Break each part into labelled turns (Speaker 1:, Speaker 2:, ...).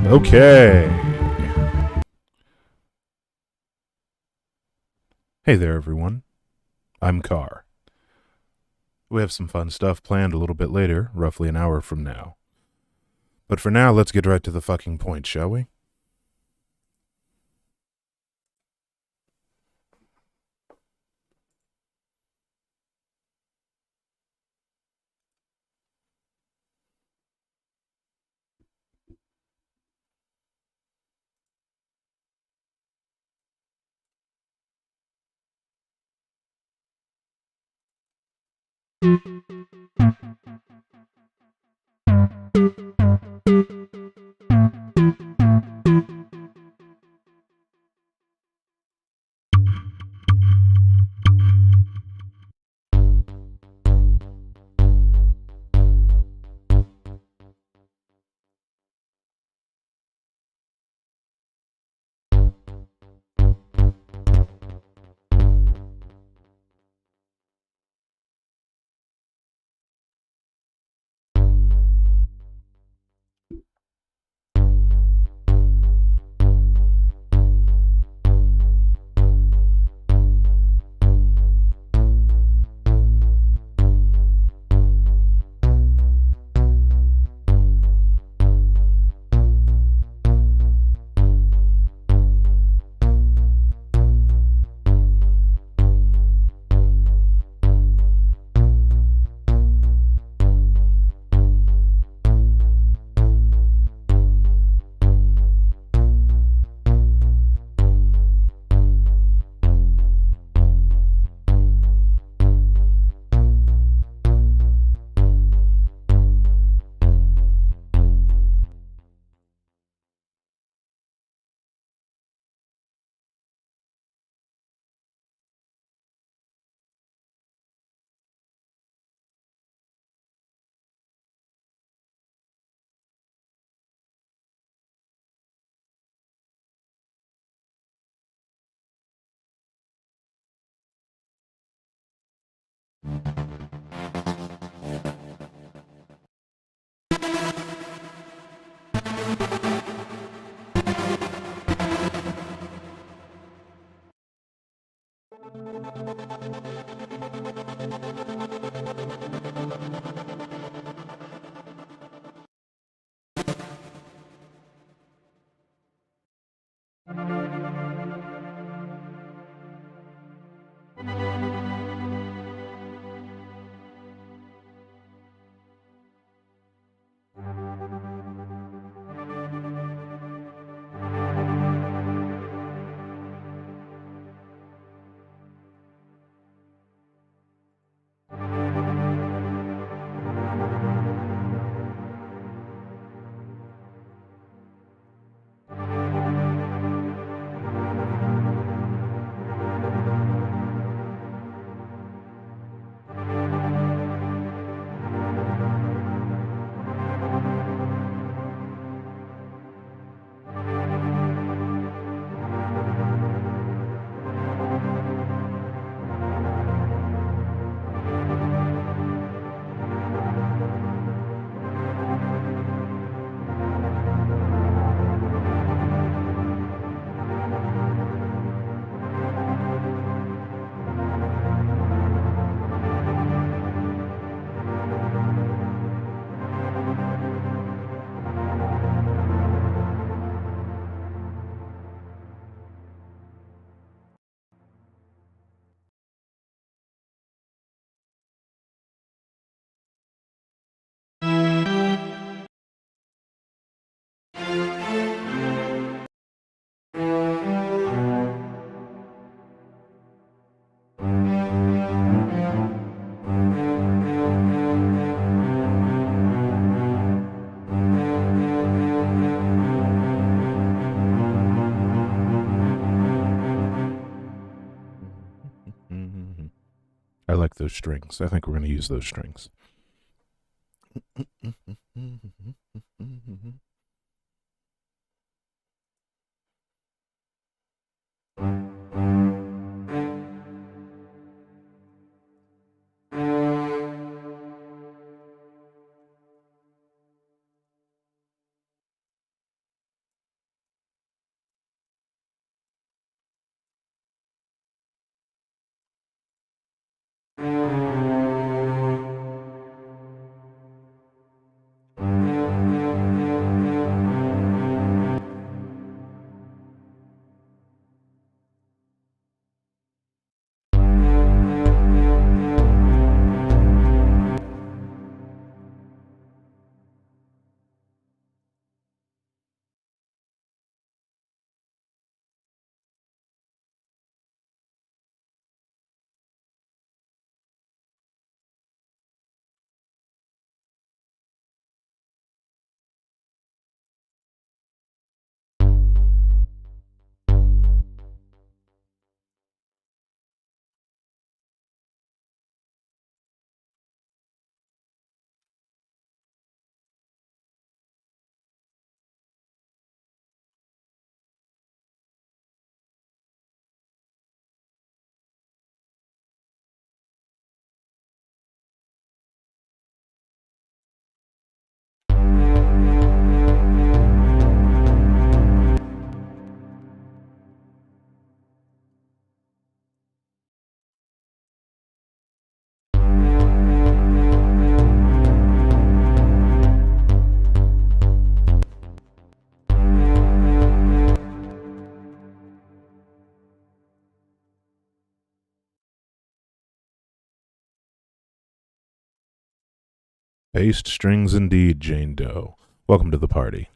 Speaker 1: Okay. Hey there, everyone. I'm Carr. We have some fun stuff planned a little bit later, roughly an hour from now. But for now, let's get right to the fucking point, shall we? I like those strings. I think we're going to use those strings. Paste strings indeed, Jane Doe. Welcome to the party.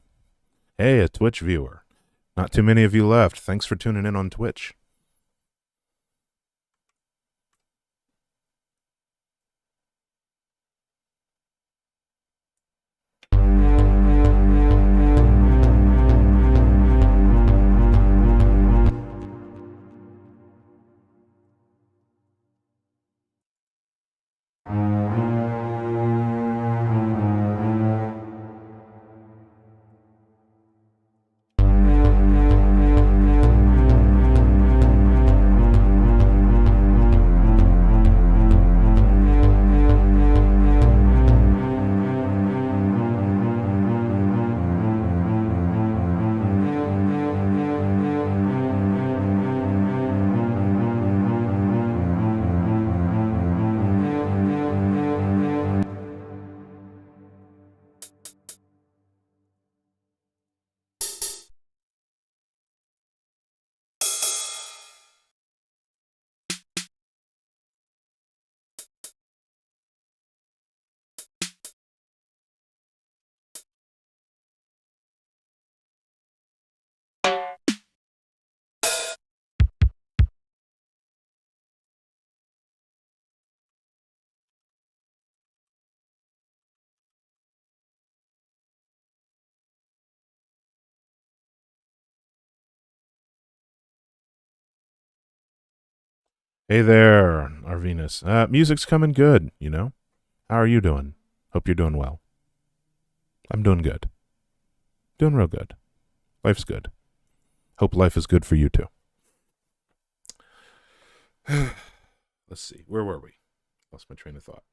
Speaker 1: Hey, a Twitch viewer. Not too many of you left. Thanks for tuning in on Twitch. Hey there, Arvinus. Music's coming good, you know? How are you doing? Hope you're doing well. I'm doing good. Doing real good. Life's good. Hope life is good for you too. Let's see. Where were we? Lost my train of thought.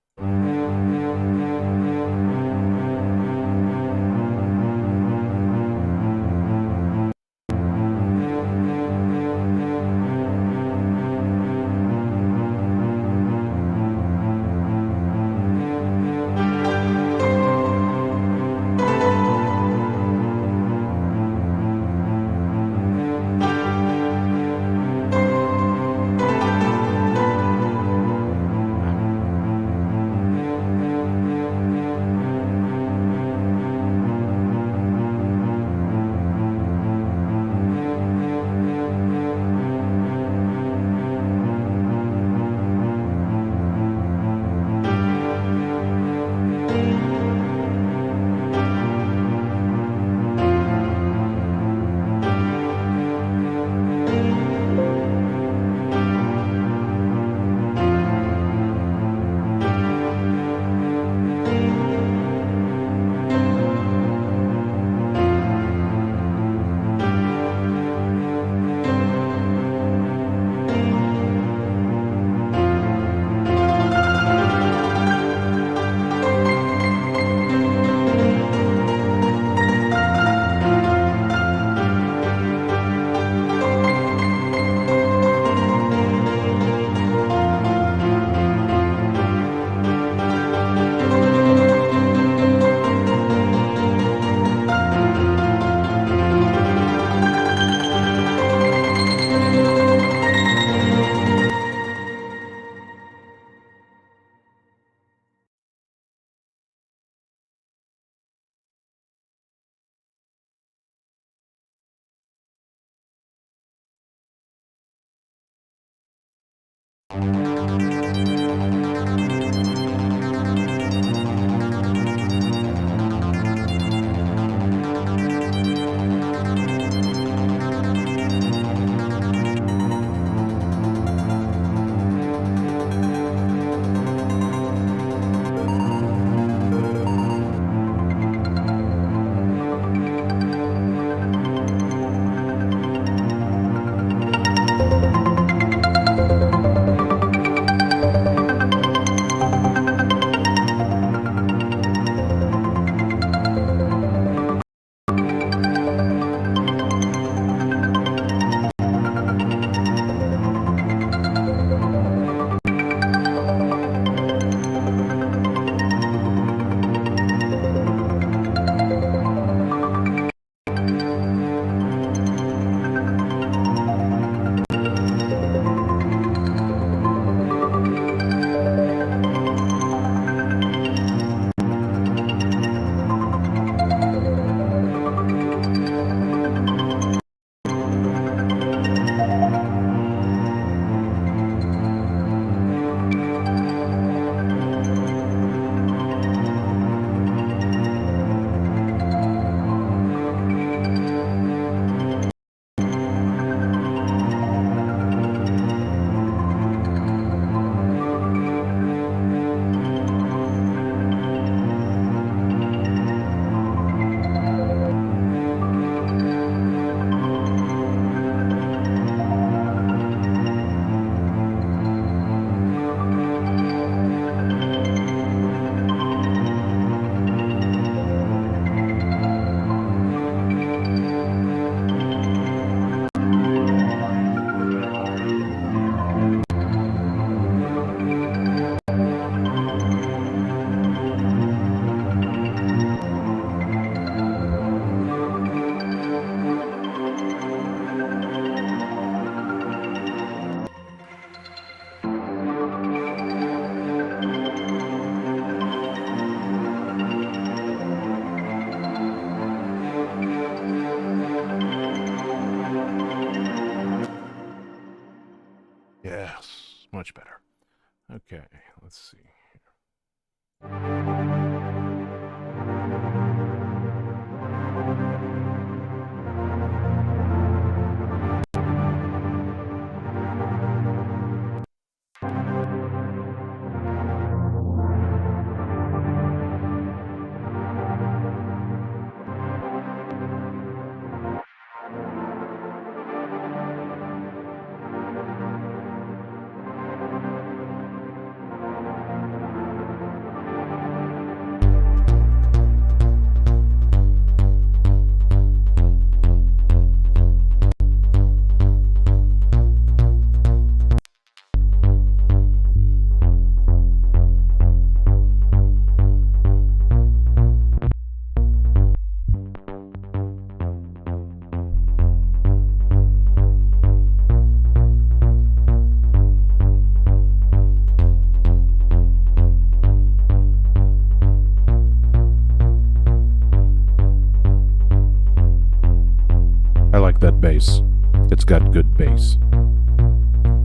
Speaker 1: bass. It's got good bass.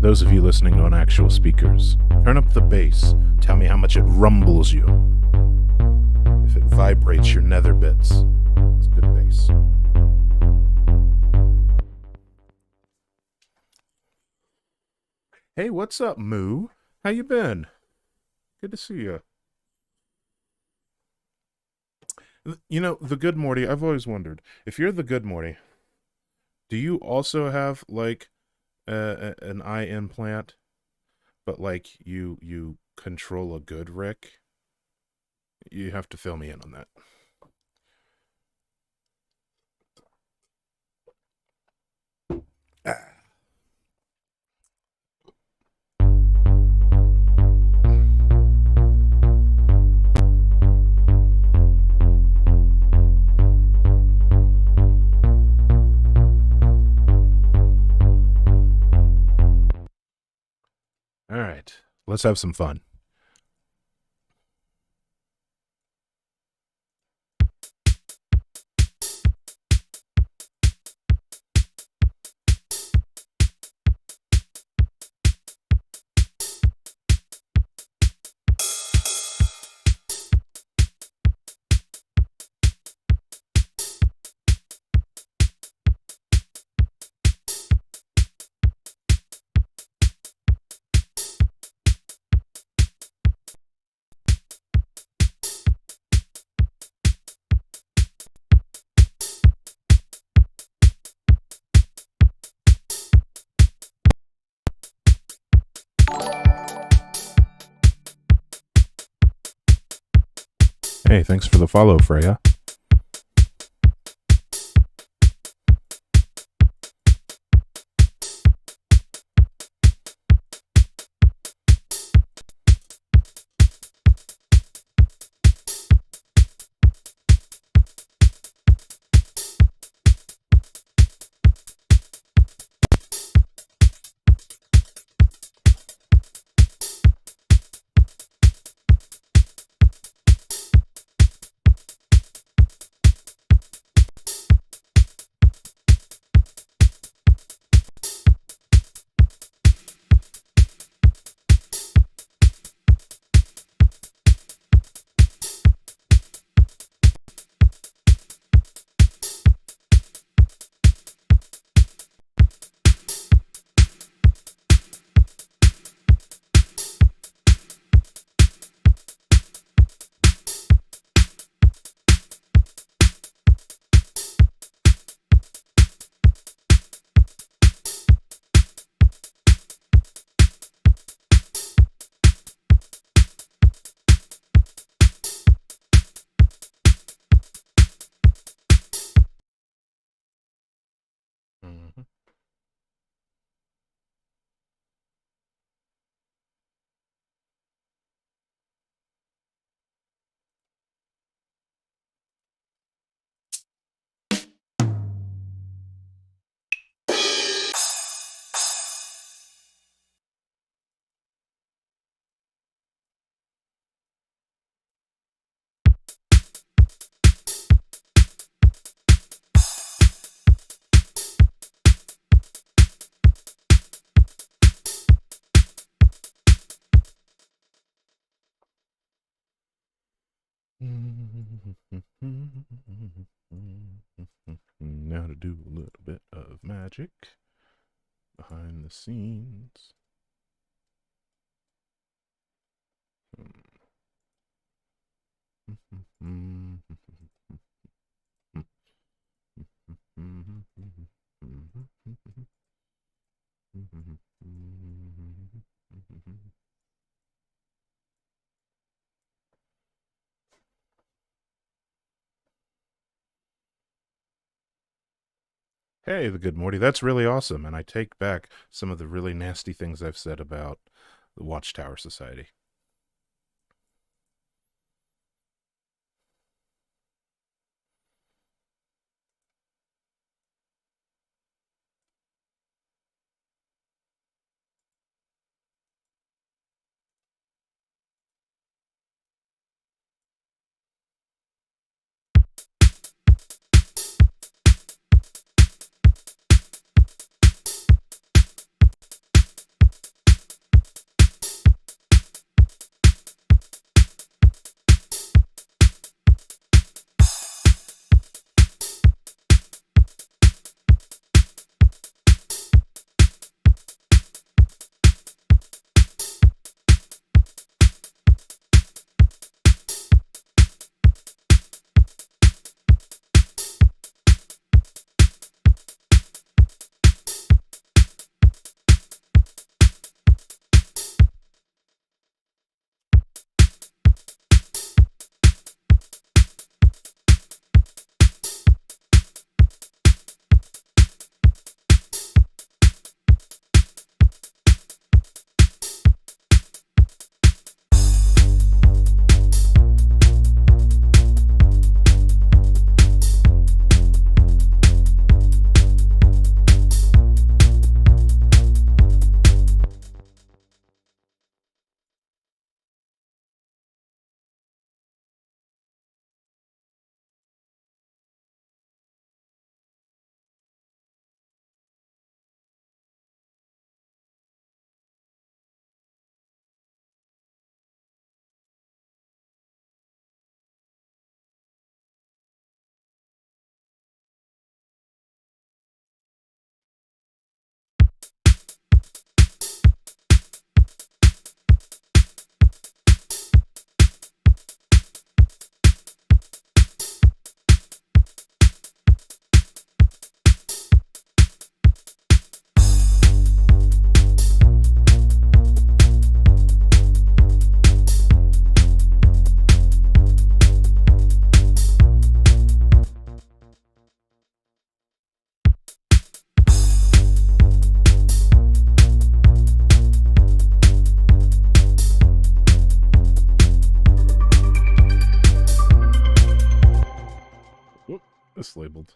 Speaker 1: Those of you listening on actual speakers, turn up the bass. Tell me how much it rumbles you. If it vibrates your nether bits. It's good bass. Hey, what's up, Moo? How you been? Good to see you. You know, the Good Morty, I've always wondered, if you're the Good Morty, do you also have, like, an eye implant, but, like, you control a good Rick? You have to fill me in on that. Ah. All right, let's have some fun. Hey, thanks for the follow, Freya. Mm-hmm. Now to do a little bit of magic behind the scenes. Hey, the Good Morty, that's really awesome, and I take back some of the really nasty things I've said about the Watchtower Society. disabled.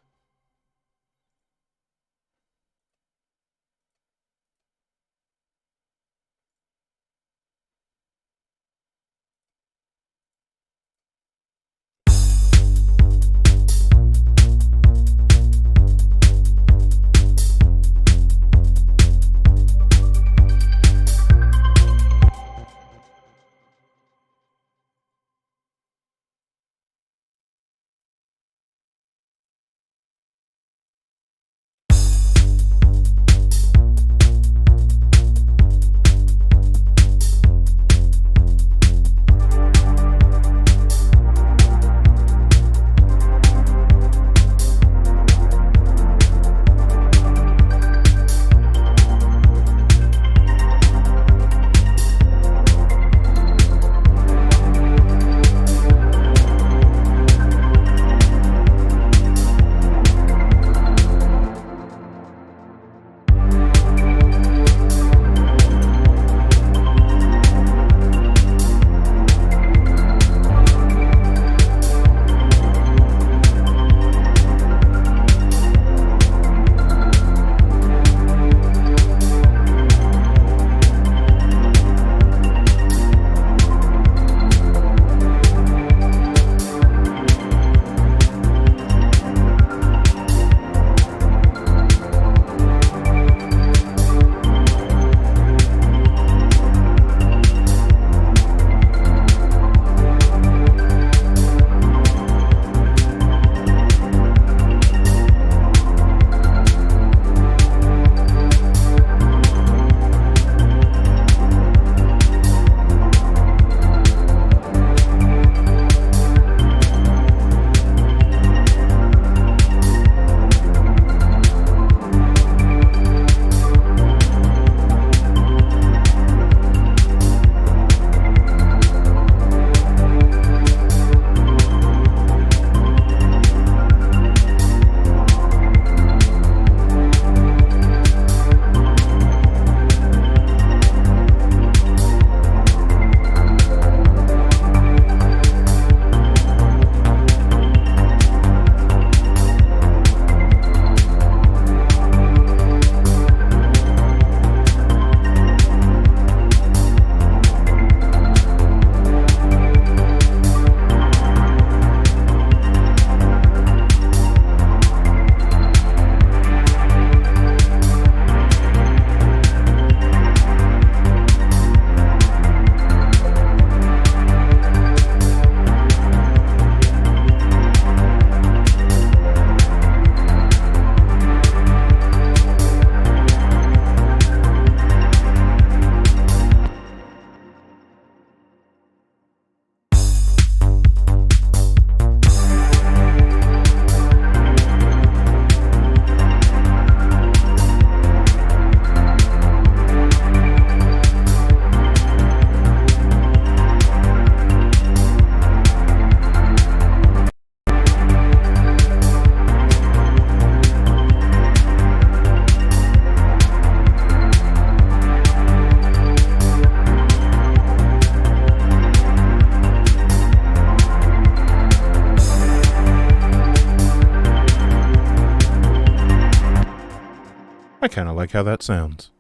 Speaker 1: I kind of like how that sounds.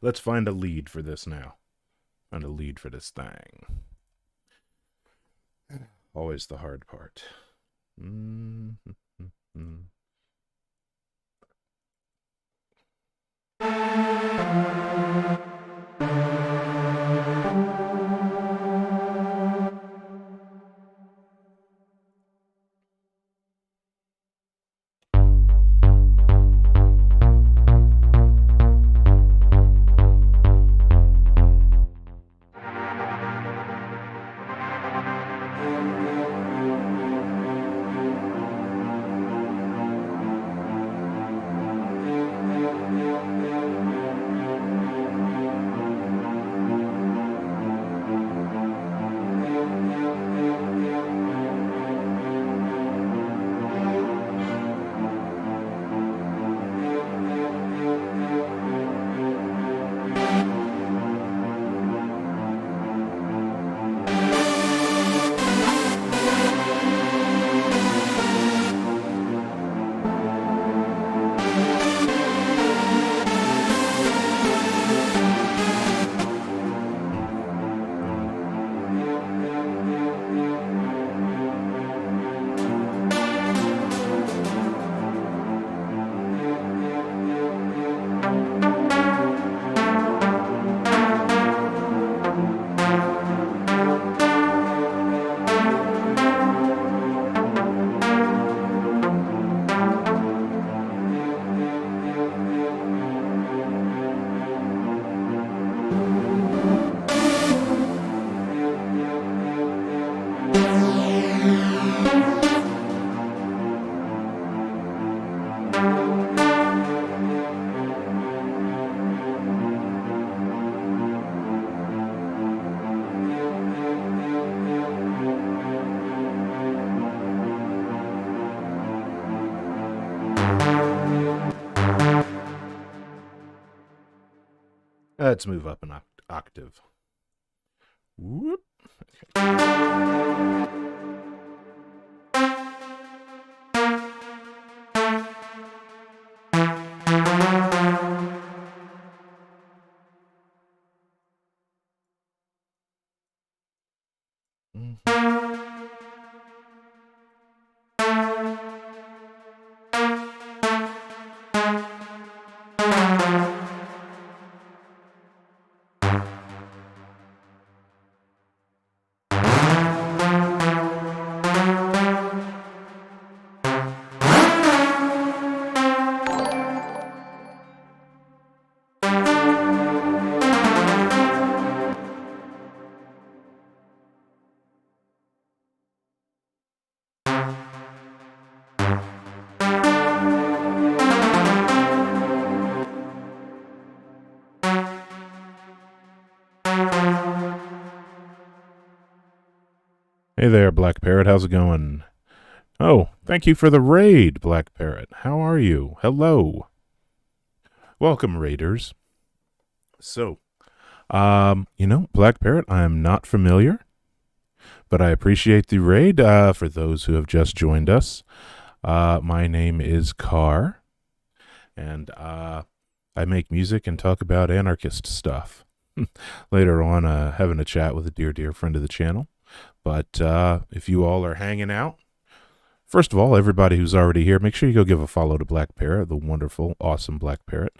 Speaker 1: Let's find a lead for this now. Find a lead for this thing. Always the hard part. Let's move up an octave. Whoop. Hey there, Black Parrot. How's it going? Oh, thank you for the raid, Black Parrot. How are you? Hello. Welcome, raiders. So, Black Parrot, I am not familiar, but I appreciate the raid. For those who have just joined us, my name is Carr, and I make music and talk about anarchist stuff. Later on, having a chat with a dear friend of the channel. But if you all are hanging out, first of all, everybody who's already here, make sure you go give a follow to Black Parrot, the wonderful, awesome Black Parrot.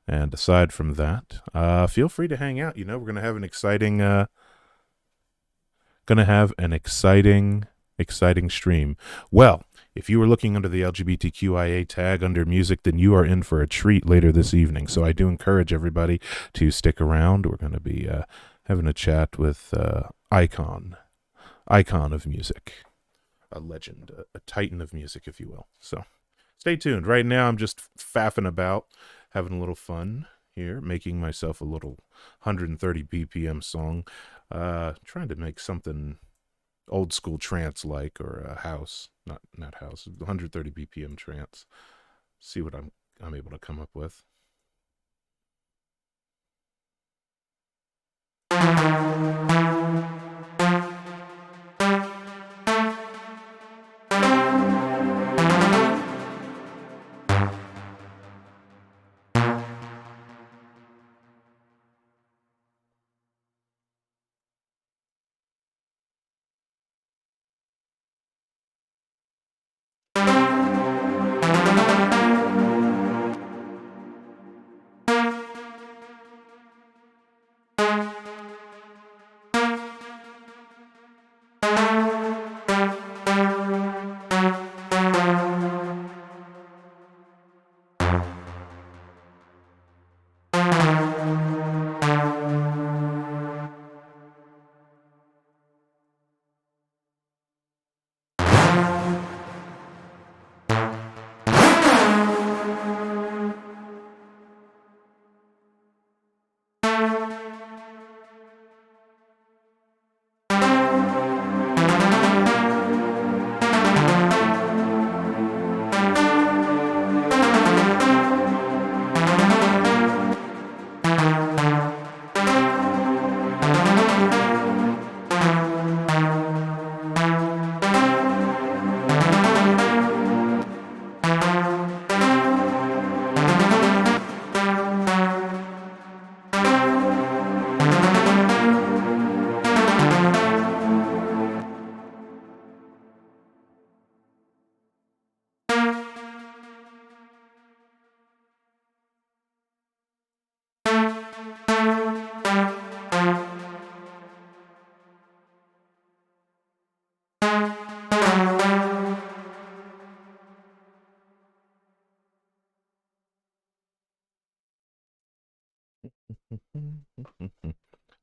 Speaker 1: And aside from that, feel free to hang out. We're going to have an exciting stream. Well, if you were looking under the LGBTQIA tag under music, then you are in for a treat later this evening. So I do encourage everybody to stick around. We're going to be having a chat with Icon of music, a legend, a titan of music, if you will. So stay tuned. Right now, I'm just faffing about, having a little fun here, making myself a little 130 BPM song, trying to make something old school trance like, or a house, not house, 130 BPM trance. See what I'm able to come up with.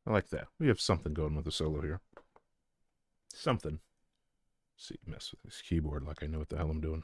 Speaker 1: I like that. We have something going with the solo here. Something. Let's see, mess with this keyboard like I know what the hell I'm doing.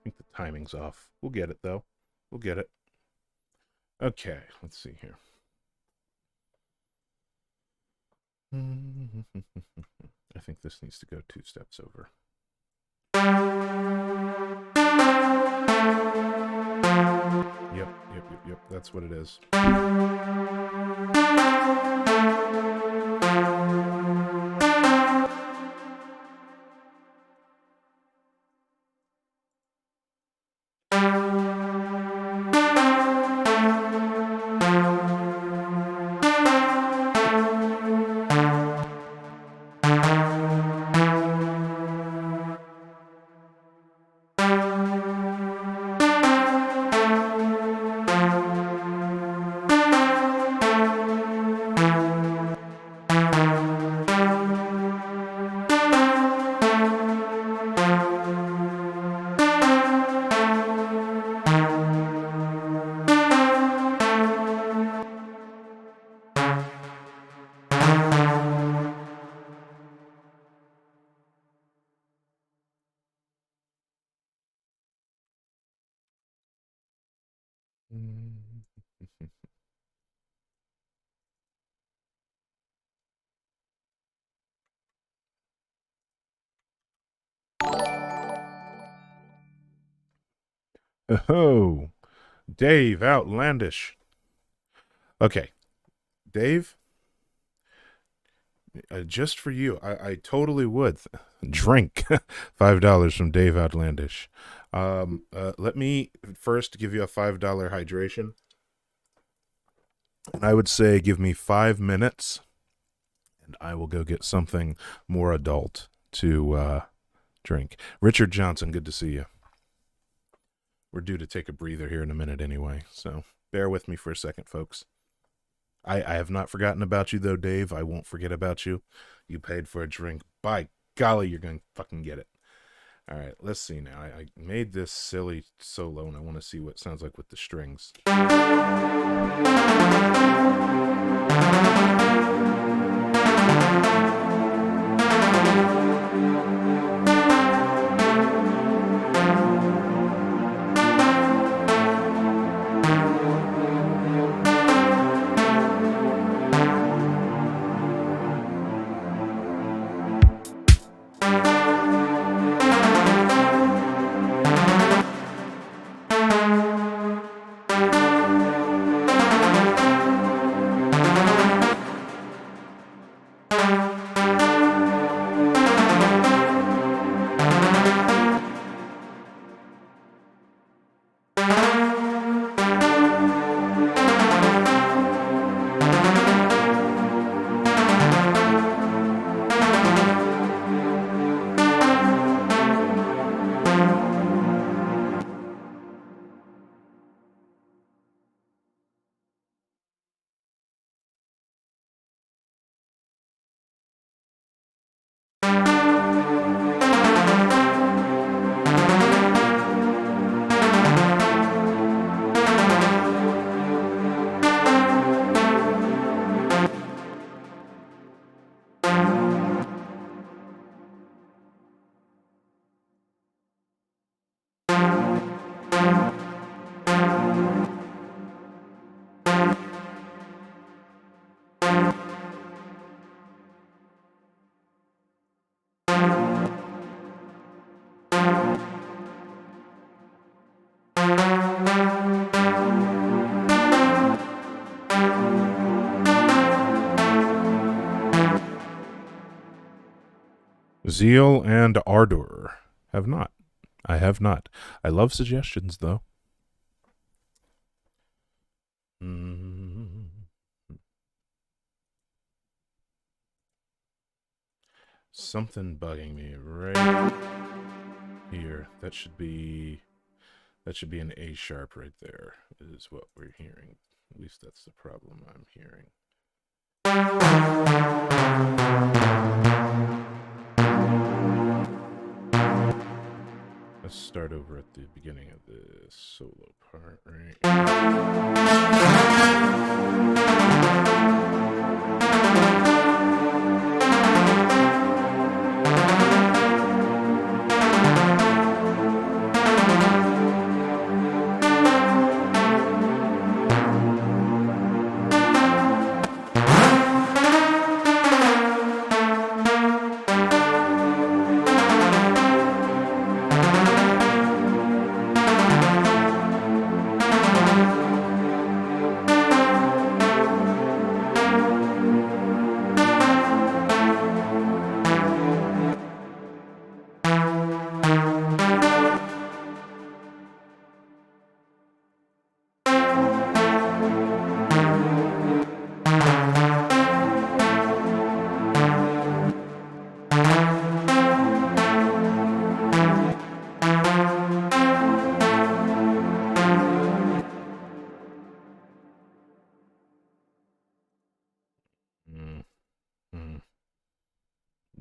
Speaker 1: I think the timing's off. We'll get it, though. We'll get it. Okay, let's see here. I think this needs to go 2 steps over. Yep. That's what it is. Oh, Dave, outlandish. Okay, Dave, just for you, I totally would drink $5 from Dave Outlandish. Let me first give you a $5 hydration, and I would say give me 5 minutes, and I will go get something more adult to drink. Richard Johnson, good to see you. We're due to take a breather here in a minute anyway, so bear with me for a second, folks. I have not forgotten about you, though, Dave. I won't forget about you. You paid for a drink. By golly, you're going to fucking get it. All right, let's see now. I made this silly solo, and I want to see what it sounds like with the strings. Zeal and ardor. Have not. I have not. I love suggestions, though. Something bugging me right here. That should be an A sharp right there, is what we're hearing. At least that's the problem I'm hearing. Let's start over at the beginning of the solo part, right?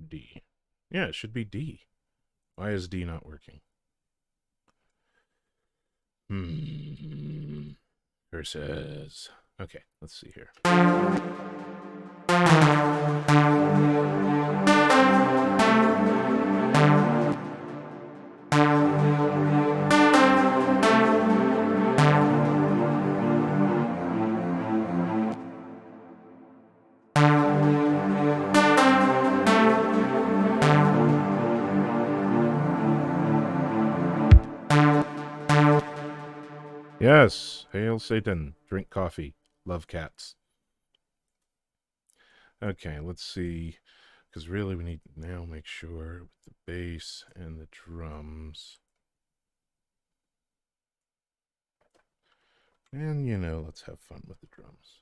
Speaker 1: D. Yeah, it should be D. Why is D not working? Versus. Okay, let's see here. Yes, hail Satan, drink coffee, love cats. Okay, let's see, because really we need to now make sure with the bass and the drums. And, let's have fun with the drums.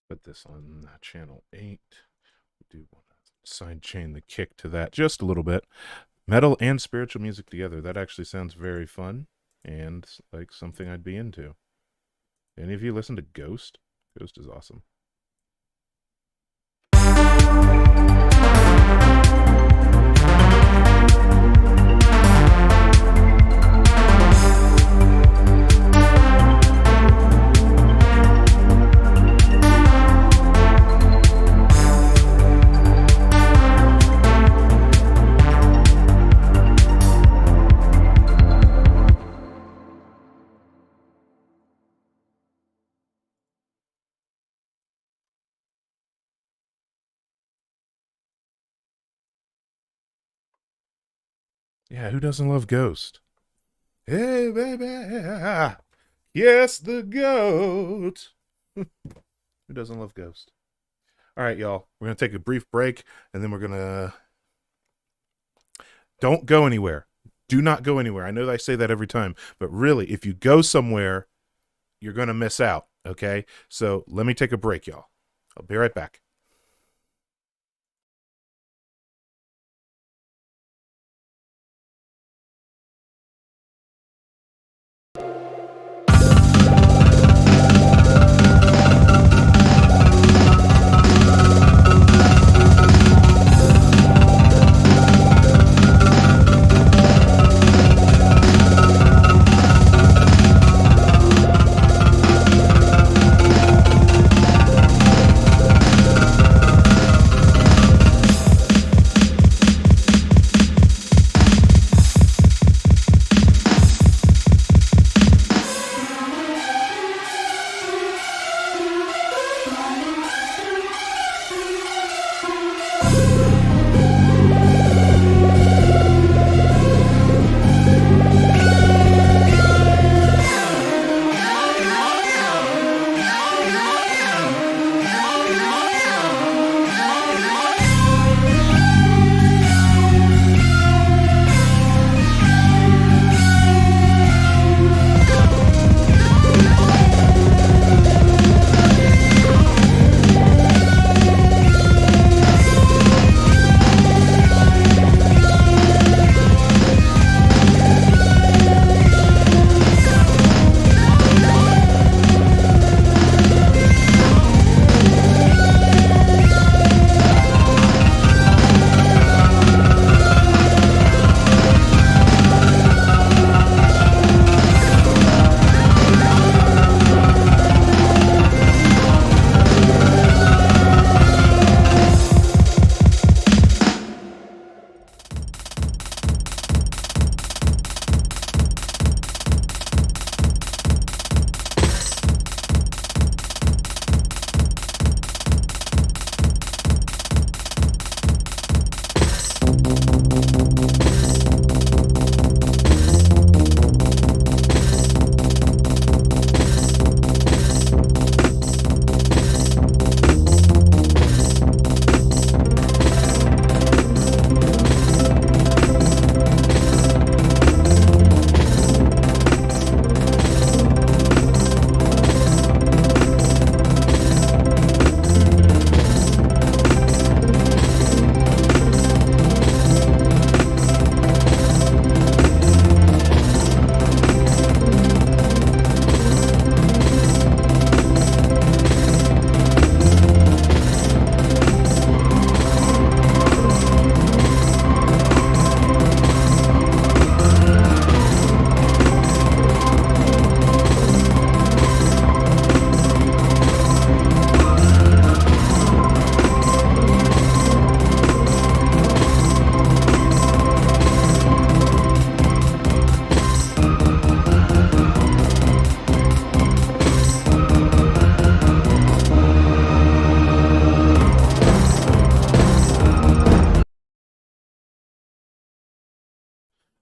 Speaker 1: Put this on channel 8. Do want to side chain the kick to that just a little bit. Metal and spiritual music together. That actually sounds very fun and like something I'd be into. Any of you listen to Ghost? Ghost is awesome. Yeah, who doesn't love Ghost? Hey, baby. Yes, the goat. Who doesn't love Ghost? All right, y'all. We're going to take a brief break, and then we're going to... Don't go anywhere. Do not go anywhere. I know that I say that every time, but really, if you go somewhere, you're going to miss out, okay? So let me take a break, y'all. I'll be right back.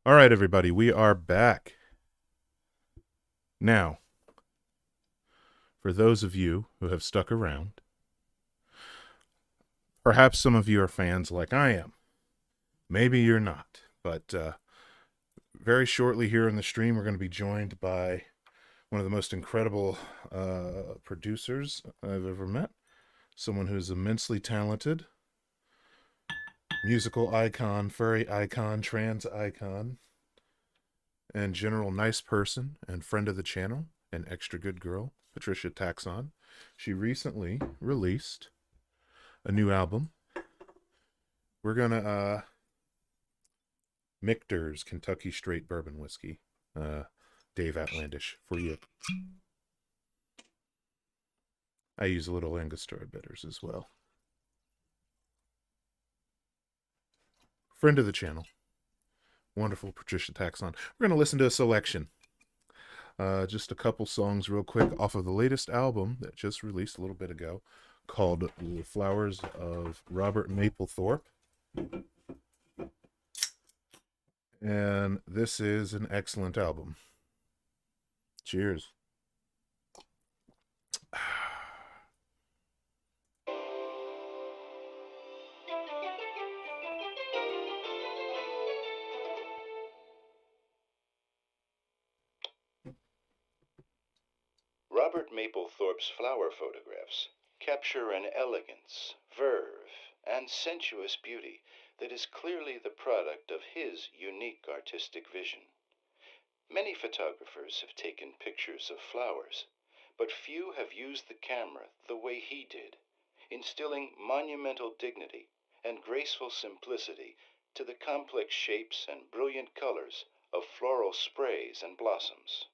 Speaker 1: All right, everybody, we are back. Now, for those of you who have stuck around, perhaps some of you are fans like I am. Maybe you're not, but very shortly here in the stream, we're going to be joined by one of the most incredible producers I've ever met, someone who's immensely talented. musical icon, furry icon, trans icon, and general nice person and friend of the channel, an extra good girl, Patricia Taxxon. She recently released a new album. We're gonna Michter's Kentucky Straight Bourbon Whiskey, Dave Outlandish, for you. I use a little Angostura bitters as well. Friend of the channel, wonderful Patricia Taxxon. We're going to listen to a selection. Just a couple songs real quick off of the latest album that just released a little bit ago called The Flowers of Robert Mapplethorpe. And this is an excellent album. Cheers.
Speaker 2: Robert Mapplethorpe's flower photographs capture an elegance, verve, and sensuous beauty that is clearly the product of his unique artistic vision. Many photographers have taken pictures of flowers, but few have used the camera the way he did, instilling monumental dignity and graceful simplicity to the complex shapes and brilliant colors of floral sprays and blossoms.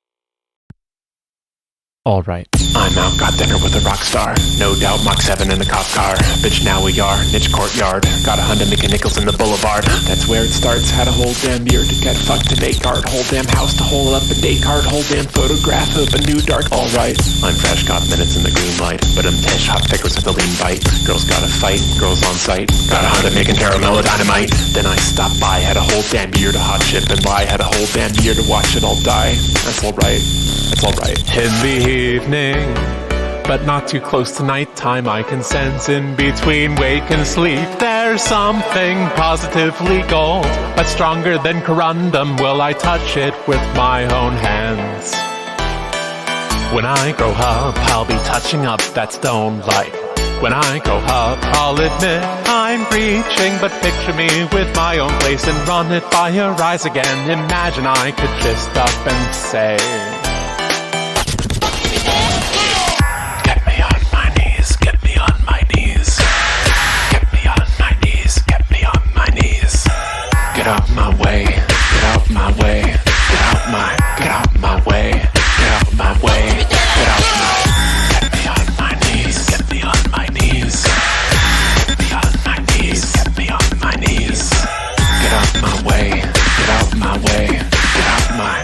Speaker 3: Alright, I'm out, got dinner with a rock star. No doubt, Mach 7 in a cop car. Bitch, now we are, niche courtyard. Got $100 Nickels in the boulevard. That's where it starts, had a whole damn year to get fucked to make art. Whole damn house to hold up a day card. Whole damn photograph of a new dark. Alright, I'm fresh, got minutes in the green light. But I'm tish, hot figures with a lean bite. Girls gotta fight, girls on sight. Got $100 making caramel dynamite. Then I stopped by, had a whole damn year to hot ship and buy. Had a whole damn year to watch it all die. That's alright, that's alright. In the evening, but not too close to nighttime, I can sense in between wake and sleep there's something positively gold, but stronger than corundum. Will I touch it with my own hands? When I grow up, I'll be touching up that stone light. When I grow up, I'll admit I'm reaching, but picture me with my own place and run it by your eyes again. Imagine I could just up and say, get out my way, get out my way, get out my way, get out my way, get out my, get me on my knees, get me on my knees, get me on my knees, get me on my knees, get out my way, get out my way, get out my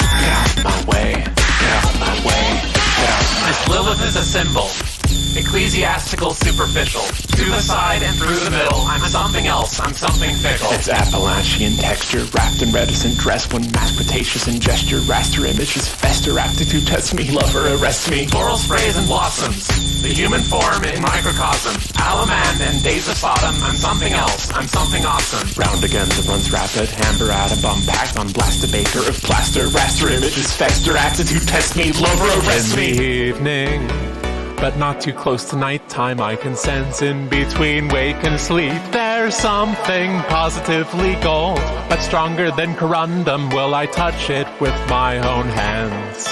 Speaker 3: way, get out my way, get out my. This Lilith is a symbol. Ecclesiastical, superficial, to the side and through the middle. I'm something else, I'm something fickle. It's Appalachian texture, wrapped in reticent dress. When mass cretaceous in gesture, raster images fester. Aptitude test me, lover arrest me. Floral sprays and blossoms, the human form in microcosm. Alaman and days of Sodom. I'm something else, I'm something awesome. Round again, the runs rapid, amber at a bum packed on blast a baker of plaster. Raster images fester, aptitude test me, lover arrest me. In the evening, but not too close to nighttime, I can sense in between wake and sleep there's something positively gold, but stronger than corundum. Will I touch it with my own hands?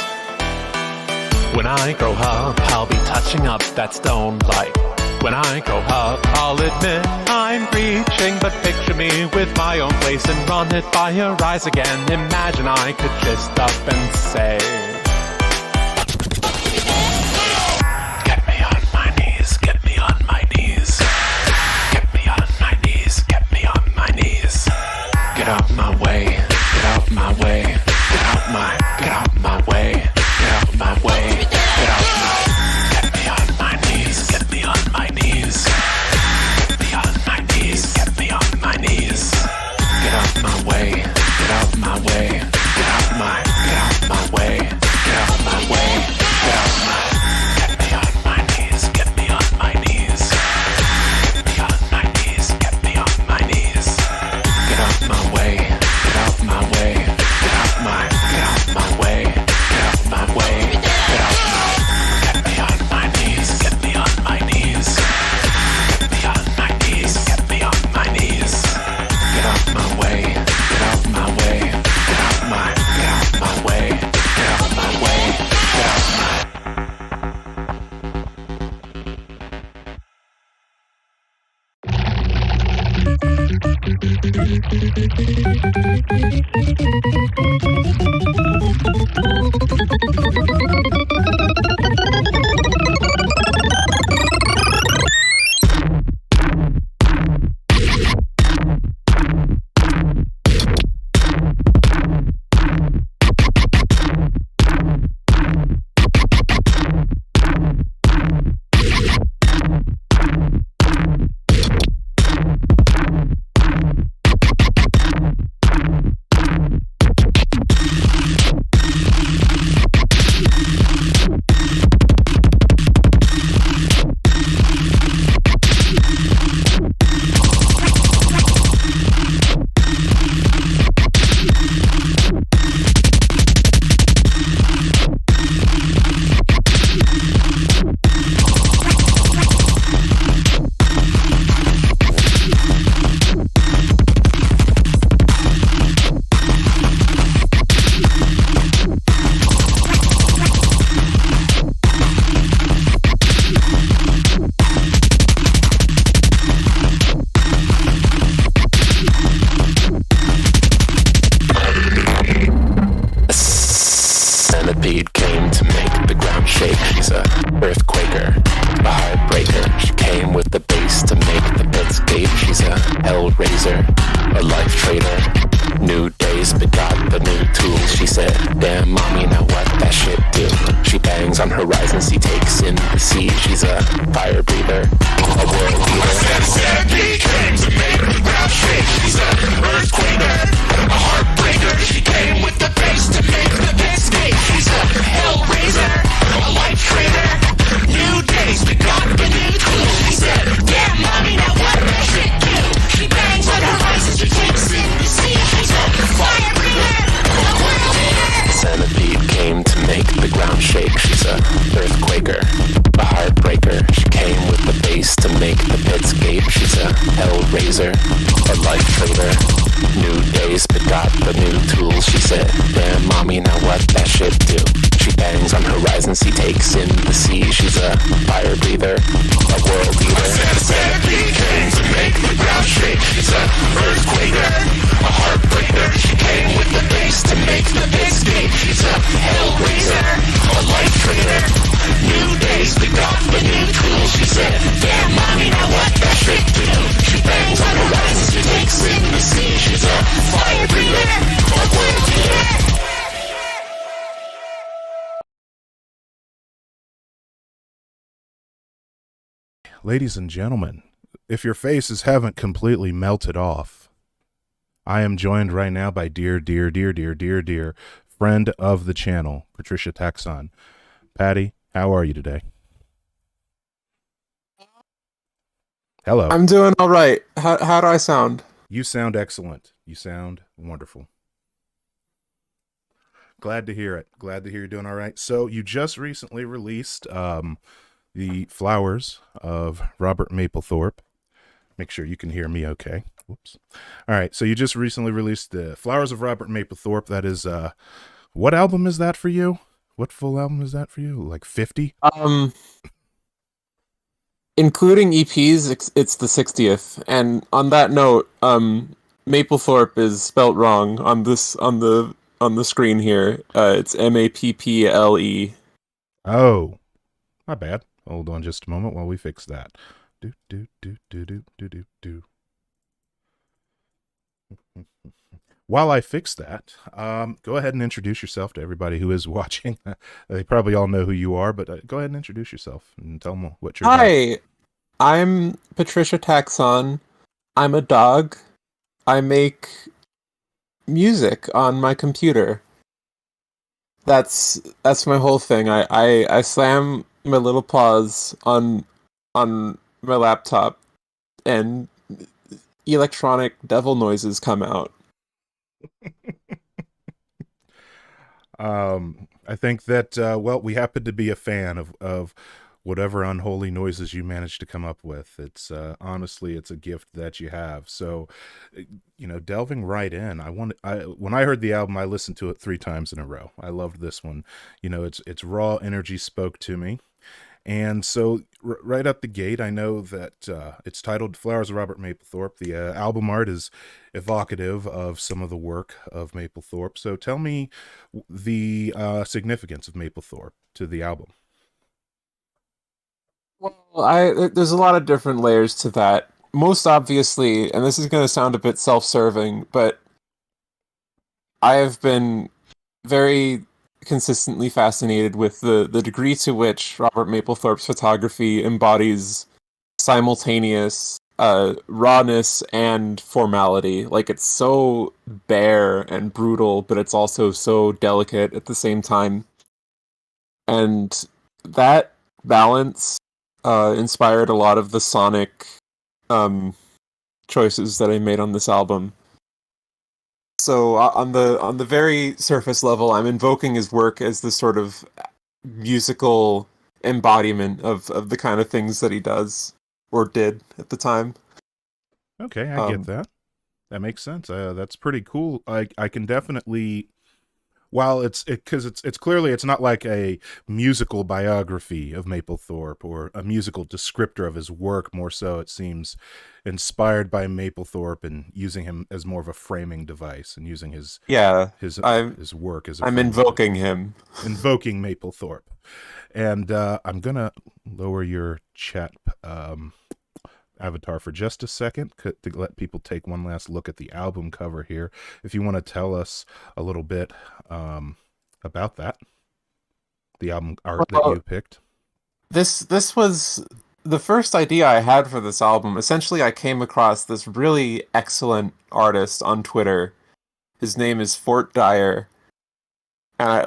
Speaker 3: When I grow up, I'll be touching up that stone light. When I grow up, I'll admit I'm reaching, but picture me with my own place and run it by your eyes again. Imagine I could just up and say, get out my way, get out my way, get out my, get out my way, get out my way, get out my, get me on my knees, get me on my knees, get me on my knees, get me on my knees, get out my way, get out my way, get out my, get out my way, get out my way, get out my, get me on my knees, get me on my knees, get me on my knees, get me on my knees. Get out my way, get out my way, get out my, get out my way, get out my way, get out my. Centipede came to make the ground shake. She's a earthquaker, a heartbreaker. She came with the bass to make the beds gape. She's a hellraiser, a life traitor. New days begot the new tools. She said, damn mommy, now what that shit do? She bangs on horizons, he takes in the sea. She's a fire breather, a world leader. Centipede came to make the ground shake. She's a earthquaker, a heartbreaker. She came with the bass to make the beds gape. She's a hellraiser, a life traitor. New days begot the new tools. She said, damn mommy, now what that shit do? She bangs on horizons, she takes in the sea. She's a fire breather, a world leader. Centipede came to make the ground shake. She's a earthquaker, a heartbreaker. She came with the bass to make the beds gape. She's a hellraiser, a life traitor. New days begot the new tools. She said, damn mommy, now what that shit do? She bangs on horizons, he takes in the sea. She's a fire breather, a world leader. Centipede came to make the ground shake. She's a earthquaker, a heartbreaker. She came with the bass to make the beds gape. She's a hellraiser, a life traitor. New days begot the new tools. She said, damn mommy, now what that shit do? She bangs on horizons, she takes in the sea. She's a fire breather, a world leader.
Speaker 1: Ladies and gentlemen, if your faces haven't completely melted off, I am joined right now by dear friend of the channel, Patricia Taxxon. Patty, how are you today? Hello.
Speaker 4: I'm doing all right. How do I sound?
Speaker 1: You sound excellent. You sound wonderful. Glad to hear it. Glad to hear you're doing all right. So you just recently released the Flowers of Robert Mapplethorpe. Make sure you can hear me okay. Whoops. All right, so you just recently released the Flowers of Robert Mapplethorpe. That is, what album is that for you? What full album is that for you? Like 50?
Speaker 4: Including EPs, it's the 60th. And on that note, Mapplethorpe is spelt wrong on the screen here. It's Mapple.
Speaker 1: Oh, my bad. Hold on just a moment while we fix that. While I fix that, go ahead and introduce yourself to everybody who is watching. They probably all know who you are, but go ahead and introduce yourself and tell them what you're
Speaker 4: Hi,
Speaker 1: about.
Speaker 4: I'm Patricia Taxxon. I'm a dog. I make music on my computer. That's my whole thing. I slam my little paws on my laptop, and electronic devil noises come out.
Speaker 1: I think that, well, we happen to be a fan of whatever unholy noises you managed to come up with. It's, honestly, it's a gift that you have. So, delving right in, when I heard the album, I listened to it 3 times in a row. I loved this one. Its raw energy spoke to me. And so, right out the gate, I know that it's titled Flowers of Robert Mapplethorpe. The album art is evocative of some of the work of Mapplethorpe. So, tell me the significance of Mapplethorpe to the album.
Speaker 4: Well, there's a lot of different layers to that. Most obviously, and this is going to sound a bit self-serving, but I have been very consistently fascinated with the degree to which Robert Mapplethorpe's photography embodies simultaneous rawness and formality. Like it's so bare and brutal, but it's also so delicate at the same time. And that balance inspired a lot of the sonic um, choices that I made on this album. So on the very surface level, I'm invoking his work as this sort of musical embodiment of the kind of things that he does or did at the time.
Speaker 1: Okay, I get
Speaker 4: Um,
Speaker 1: that. That makes sense. That's pretty cool. I can definitely, while it's clearly it's not like a musical biography of Mapplethorpe or a musical descriptor of his work. More so, it seems inspired by Mapplethorpe and using him as more of a framing device and using
Speaker 4: yeah,
Speaker 1: his
Speaker 4: I'm
Speaker 1: his work as a
Speaker 4: I'm
Speaker 1: framing device,
Speaker 4: invoking him.
Speaker 1: invoking Mapplethorpe. And I'm gonna lower your chat avatar for just a second to let people take one last look at the album cover here. If you want to tell us a little bit about that, the album art that
Speaker 4: Well,
Speaker 1: you picked.
Speaker 4: this was the first idea I had for this album. Essentially, I came across this really excellent artist on Twitter. His name is Fort Dyer, and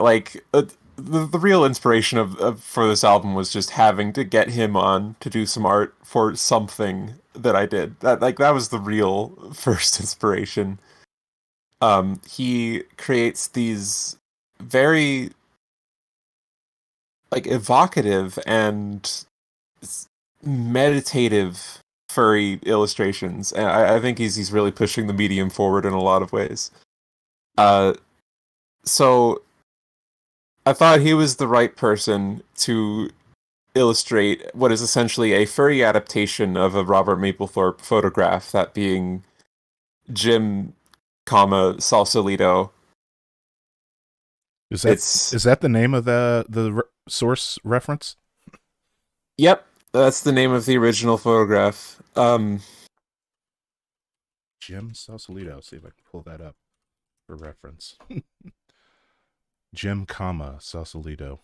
Speaker 4: the real inspiration of for this album was just having to get him on to do some art for something that I did. That was the real first inspiration. He creates these very like evocative and meditative furry illustrations, and I think he's really pushing the medium forward in a lot of ways. Uh, so I thought he was the right person to illustrate what is essentially a furry adaptation of a Robert Mapplethorpe photograph, that being Jim, Sausalito.
Speaker 1: Is that
Speaker 4: It's
Speaker 1: is that the name of the source reference?
Speaker 4: Yep, that's the name of the original photograph.
Speaker 1: Jim Sausalito. See if I can pull that up for reference. Jim, Sausalito.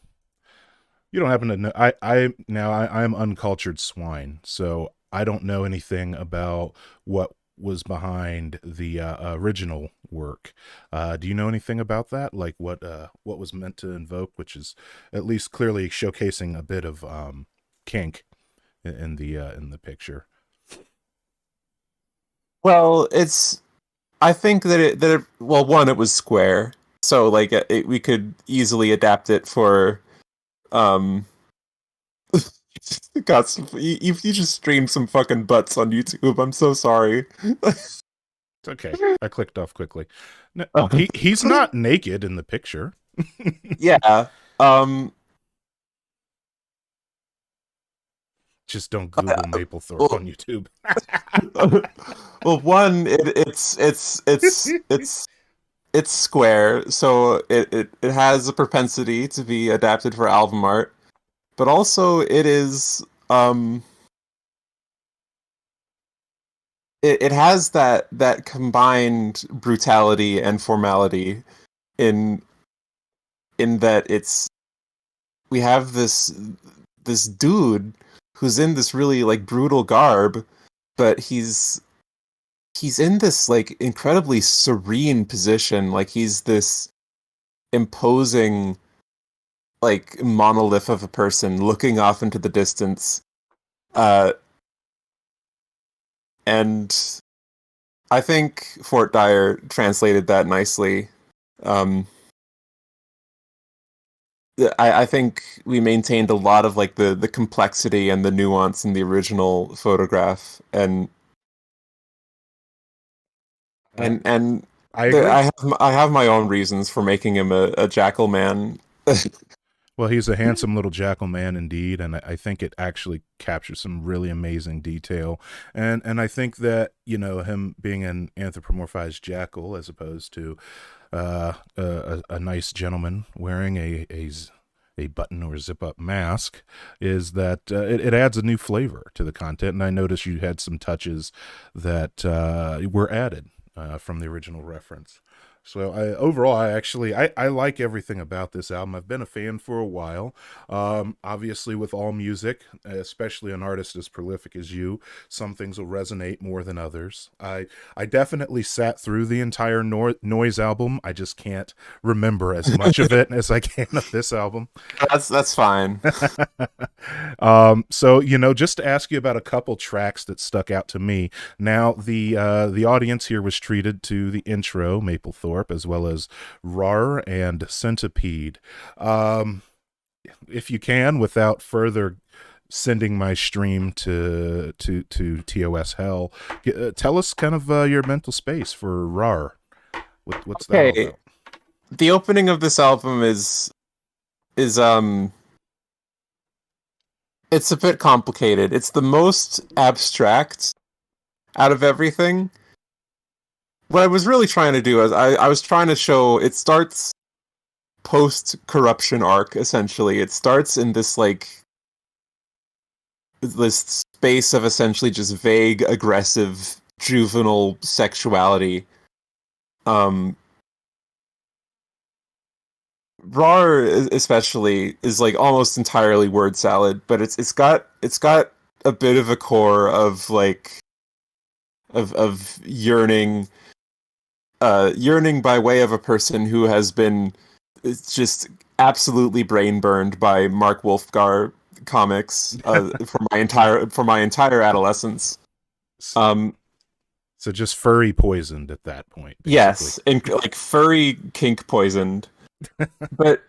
Speaker 1: You don't happen to know? I'm uncultured swine, so I don't know anything about what was behind the original work. Do you know anything about that? Like what was meant to invoke, which is at least clearly showcasing a bit of kink in the picture.
Speaker 4: Well, it's I think well, one, it was square, so like we could easily adapt it for um. Got some, you just streamed some fucking butts on YouTube. I'm so sorry.
Speaker 1: It's okay. I clicked off quickly. No, he's not naked in the picture.
Speaker 4: Yeah. Um.
Speaker 1: Just don't Google Mapplethorpe on YouTube.
Speaker 4: Well, one, it's square, so it has a propensity to be adapted for album art, but also it has that combined brutality and formality in that we have this dude who's in this really like brutal garb, but he's in this like incredibly serene position. Like he's this imposing like monolith of a person looking off into the distance. Uh and I think Fort Dyer translated that nicely. Um I think we maintained a lot of like the complexity and the nuance in the original photograph,
Speaker 1: uh,
Speaker 4: and
Speaker 1: I agree.
Speaker 4: I have my own reasons for making him a jackal man.
Speaker 1: Well, he's a handsome little jackal man indeed, and I think it actually captures some really amazing detail. And I think that him being an anthropomorphized jackal as opposed to a nice gentleman wearing a button or zip up mask is that it adds a new flavor to the content. And I noticed you had some touches that were added from the original reference. So overall, I like everything about this album. I've been a fan for a while. Obviously, with all music, especially an artist as prolific as you, some things will resonate more than others. I definitely sat through the entire Noise album. I just can't remember as much of it as I can of this album.
Speaker 4: That's fine.
Speaker 1: So just to ask you about a couple tracks that stuck out to me. Now, the audience here was treated to the intro, Maplethorpe, as well as Rar and Centipede. If you can, without further sending my stream to TOS hell, tell us kind of your mental space for Rar. What's that all about?
Speaker 4: The opening of this album is it's a bit complicated. It's the most abstract out of everything. What I was really trying to do is I was trying to show it starts post-corruption arc, essentially. It starts in this space of essentially just vague, aggressive, juvenile sexuality. Rar especially is almost entirely word salad, but it's got a bit of a core of of yearning by way of a person who has been just absolutely brain burned by Mark Wolfgar comics for my entire adolescence.
Speaker 1: So just furry poisoned at that point. Basically.
Speaker 4: Yes, and furry kink poisoned. but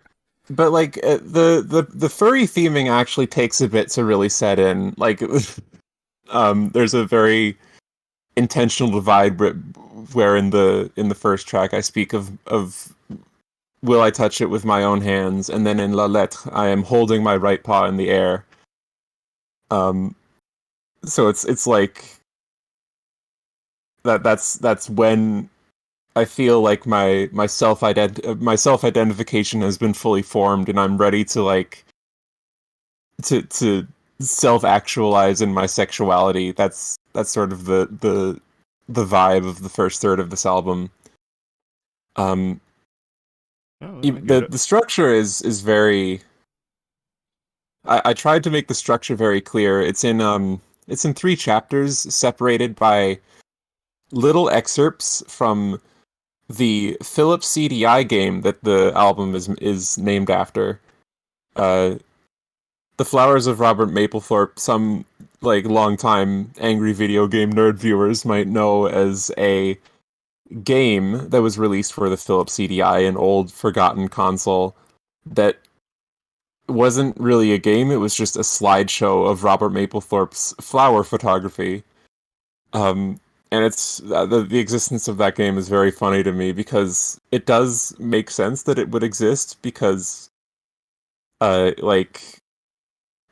Speaker 4: the furry theming actually takes a bit to really set in. There's a very intentional divide where in the first track I speak of will I touch it with my own hands, and then in La Lettre I am holding my right paw in the air. So it's like that's when I feel like my self-identification has been fully formed, and I'm ready to to self-actualize in my sexuality. That's sort of the vibe of the first third of this album. The structure is very. I tried to make the structure very clear. It's in 3 chapters separated by little excerpts from the Philips CDI game that the album is named after. The Flowers of Robert Mapplethorpe, some long-time angry video game nerd viewers might know as a game that was released for the Philips CDI, an old forgotten console that wasn't really a game. It was just a slideshow of Robert Mapplethorpe's flower photography. And it's the existence of that game is very funny to me because it does make sense that it would exist because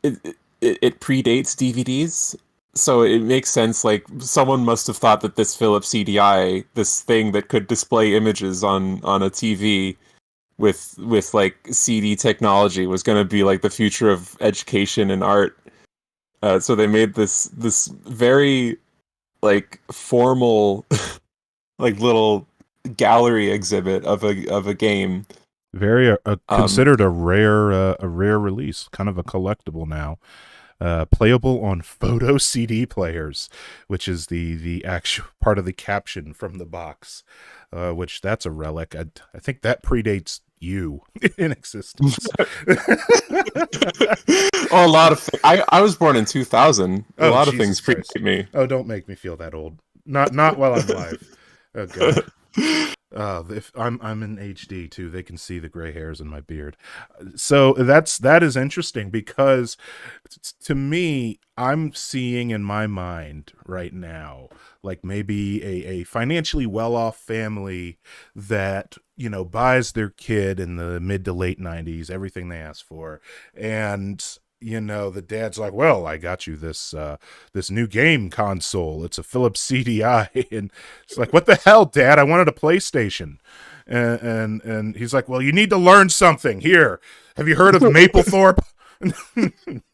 Speaker 4: it predates DVDs, so it makes sense. Someone must have thought that this Philips CDI, this thing that could display images on a TV with CD technology, was going to be the future of education and art. So they made this very formal little gallery exhibit of a game.
Speaker 1: Very considered a rare release, kind of a collectible now. Playable on photo CD players, which is the actual part of the caption from the box, which that's a relic. I think that predates you in existence.
Speaker 4: A lot of I was born in 2000. A lot of things predate me.
Speaker 1: Oh, don't make me feel that old. Not while I'm live. Oh, God. If I'm in HD too, they can see the gray hairs in my beard. So that is interesting because to me, I'm seeing in my mind right now, like maybe a financially well-off family that, you know, buys their kid in the mid to late 90s everything they ask for, and you know, the dad's like, well, I got you this new game console. It's a Philips CDI. And it's like, what the hell, Dad? I wanted a PlayStation. And he's like, well, you need to learn something. Here, have you heard of Maplethorpe?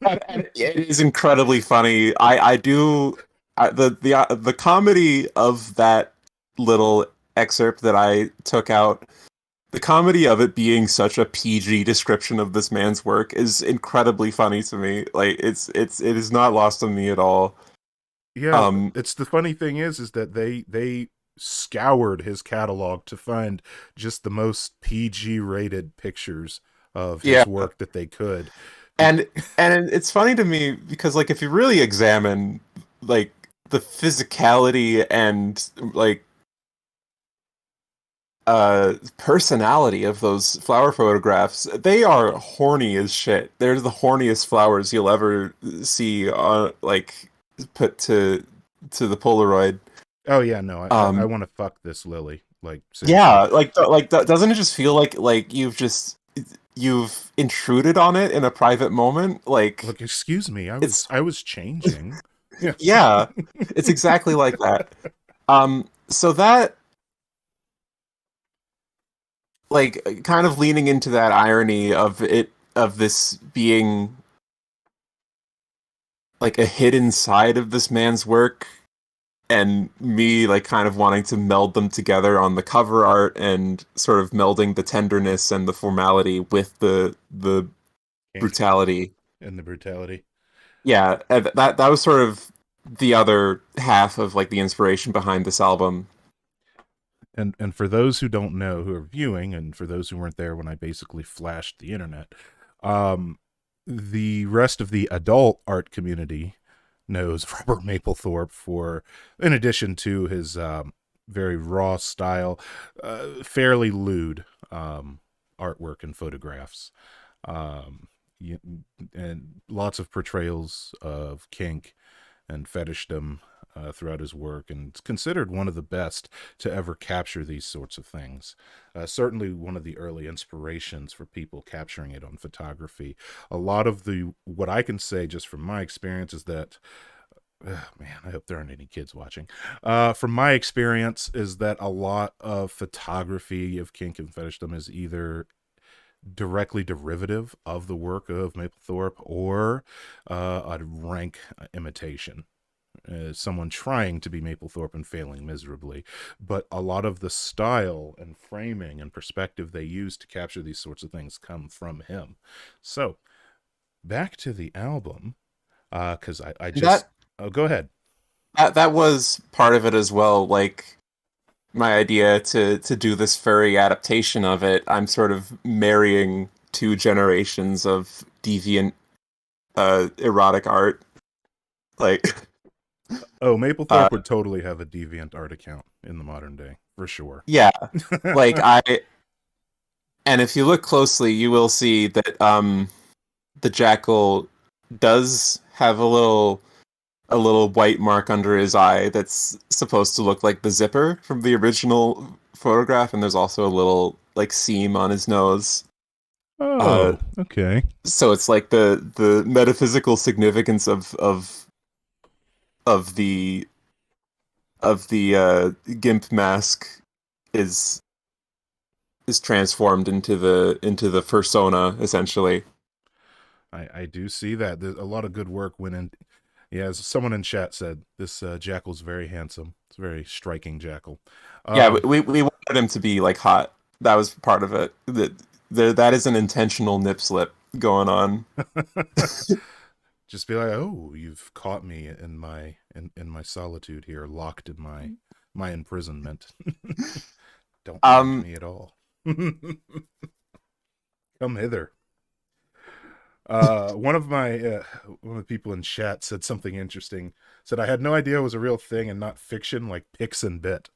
Speaker 4: It is incredibly funny. I do the comedy of that little excerpt that I took out. The comedy of it being such a PG description of this man's work is incredibly funny to me. Like it is not lost on me at all.
Speaker 1: Yeah,
Speaker 4: Um,
Speaker 1: it's the funny thing is that they scoured his catalog to find just the most PG rated pictures of
Speaker 4: yeah,
Speaker 1: his work that they could. Be-
Speaker 4: and it's funny to me because like if you really examine like the physicality and like personality of those flower photographs, they are horny as shit. They're the horniest flowers you'll ever see on like put to the Polaroid.
Speaker 1: oh yeah, no, I
Speaker 4: Um,
Speaker 1: want to fuck this lily. Like seriously.
Speaker 4: yeah, doesn't it just feel like you've intruded on it in a private moment? Like
Speaker 1: Look, excuse me,
Speaker 4: it's
Speaker 1: I was changing. Yeah.
Speaker 4: yeah, it's exactly like that. So that like kind of leaning into that irony of it of this being like a hidden side of this man's work and me like kind of wanting to meld them together on the cover art and sort of melding the tenderness and the formality with the
Speaker 1: Kink
Speaker 4: brutality.
Speaker 1: and the brutality.
Speaker 4: Yeah, and that was sort of the other half of like the inspiration behind this album.
Speaker 1: And for those who don't know, who are viewing, and for those who weren't there when I basically flashed the internet, um, the rest of the adult art community knows Robert Mapplethorpe for, in addition to his very raw style, fairly lewd artwork and photographs, um, y- and lots of portrayals of kink and fetishdom throughout his work, and it's considered one of the best to ever capture these sorts of things. Certainly, one of the early inspirations for people capturing it on photography. A lot of the what I can say just from my experience is that. Man, I hope there aren't any kids watching. From my experience, is that a lot of photography of kink and fetishdom is either directly derivative of the work of Mapplethorpe or a rank imitation, someone trying to be Mapplethorpe and failing miserably. But a lot of the style and framing and perspective they use to capture these sorts of things come from him. So back to the album, because I just
Speaker 4: That
Speaker 1: oh, go ahead.
Speaker 4: that was part of it as well. Like my idea to do this furry adaptation of it, I'm sort of marrying two generations of deviant erotic art. Like
Speaker 1: Oh,
Speaker 4: uh
Speaker 1: Mapplethorpe would totally have a deviant art account in the modern day for sure.
Speaker 4: yeah, like I and if you look closely, you will see that the jackal does have a little white mark under his eye that's supposed to look like the zipper from the original photograph, and there's also a little like seam on his nose. Uh,
Speaker 1: Oh, okay.
Speaker 4: so it's like the metaphysical significance of the gimp mask is transformed into the persona essentially.
Speaker 1: I do see that. There's a lot of good work went in. Yeah, as someone in chat said, this jackal's very handsome. It's a very striking jackal.
Speaker 4: Yeah,
Speaker 1: Um,
Speaker 4: we wanted him to be like hot. That was part of it. That is an intentional nip slip going on.
Speaker 1: just be like, oh, you've caught me in in my solitude here, locked in my imprisonment. Don't mind
Speaker 4: Um,
Speaker 1: me at all. Come hither. One of my one of the people in chat said something interesting. Said I had no idea it was a real thing and not fiction, like Pix and Bit.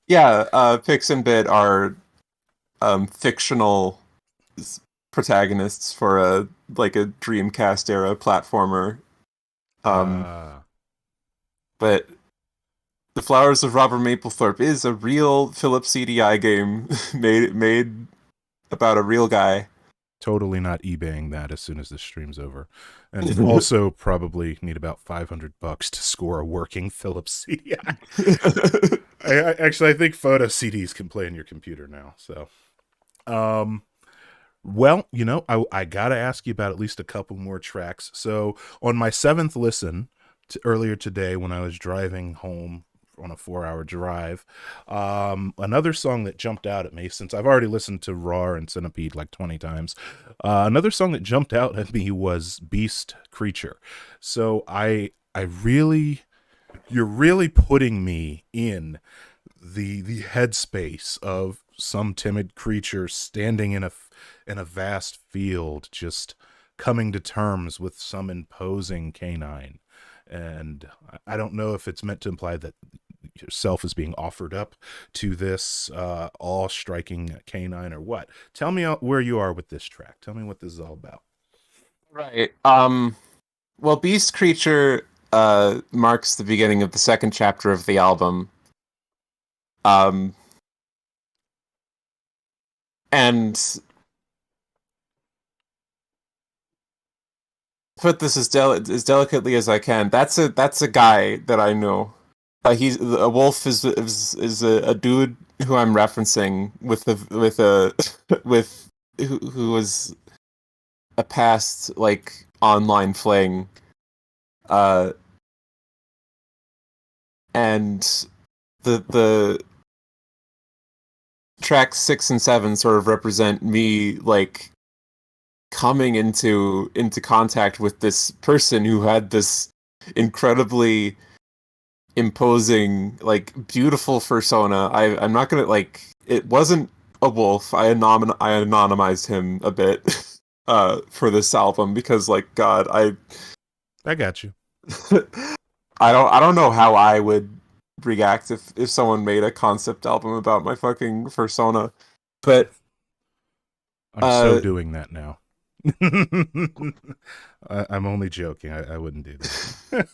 Speaker 4: Yeah, Pix and Bit are fictional protagonists for a Dreamcast era platformer. Um,
Speaker 1: Ah,
Speaker 4: but The Flowers of Robert Mapplethorpe is a real Philips CDI game made about a real guy.
Speaker 1: totally not eBaying that as soon as this stream's over. And also probably need about $500 to score a working Philips CDI. I think photo CDs can play in your computer now. So, well, I gotta ask you about at least a couple more tracks. So on my seventh listen earlier today, when I was driving home on a 4-hour drive, another song that jumped out at me, since I've already listened to Roar and Centipede like 20 times, another song that jumped out at me was Beast Creature. So you're really putting me in the headspace of some timid creature standing in a vast field, just coming to terms with some imposing canine. And I don't know if it's meant to imply that yourself is being offered up to this awe-striking canine or what. Tell me where you are with this track. Tell me what this is all about.
Speaker 4: Right. Well, Beast Creature marks the beginning of the second chapter of the album. And put this as delicately as I can. That's a guy that I know. He's a wolf is a dude who I'm referencing with who was a past online fling, and the tracks 6 and 7 sort of represent me coming into contact with this person who had this incredibly imposing, beautiful persona. I'm not gonna it wasn't a wolf. I anonymized him a bit for this album because God,
Speaker 1: I got you.
Speaker 4: I don't know how I would react if someone made a concept album about my fucking persona, but
Speaker 1: I'm so doing that now. I'm only joking. I wouldn't do that.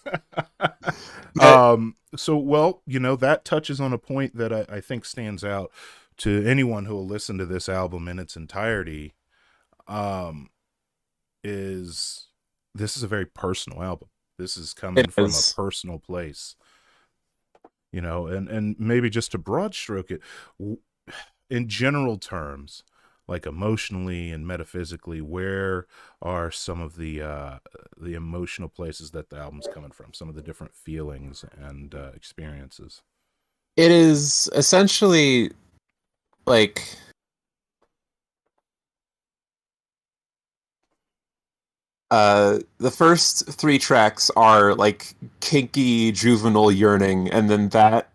Speaker 1: So, well, that touches on a point that I think stands out to anyone who will listen to this album in its entirety. Is this is a very personal album. This is coming from a personal place, and maybe just to broad stroke it, in general terms, like emotionally and metaphysically, where are some of the emotional places that the album's coming from? Some of the different feelings and experiences.
Speaker 4: It is essentially the first 3 tracks are kinky juvenile yearning, and then that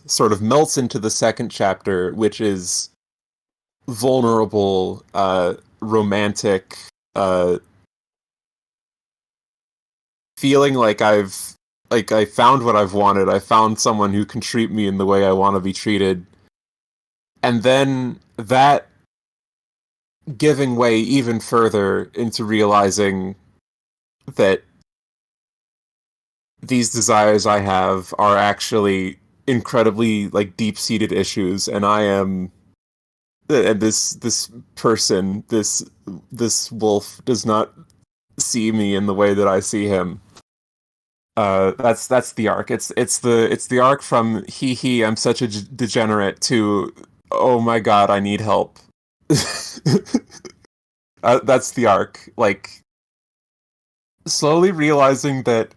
Speaker 4: sort of melts into the second chapter, which is vulnerable, romantic, feeling like I found what I've wanted. I found someone who can treat me in the way I want to be treated. And then that giving way even further into realizing that these desires I have are actually incredibly deep-seated issues, and I am, and this person, this wolf does not see me in the way that I see him. That's the arc. It's the arc from he I'm such a degenerate to, oh my God, I need help. That's the arc. Slowly realizing that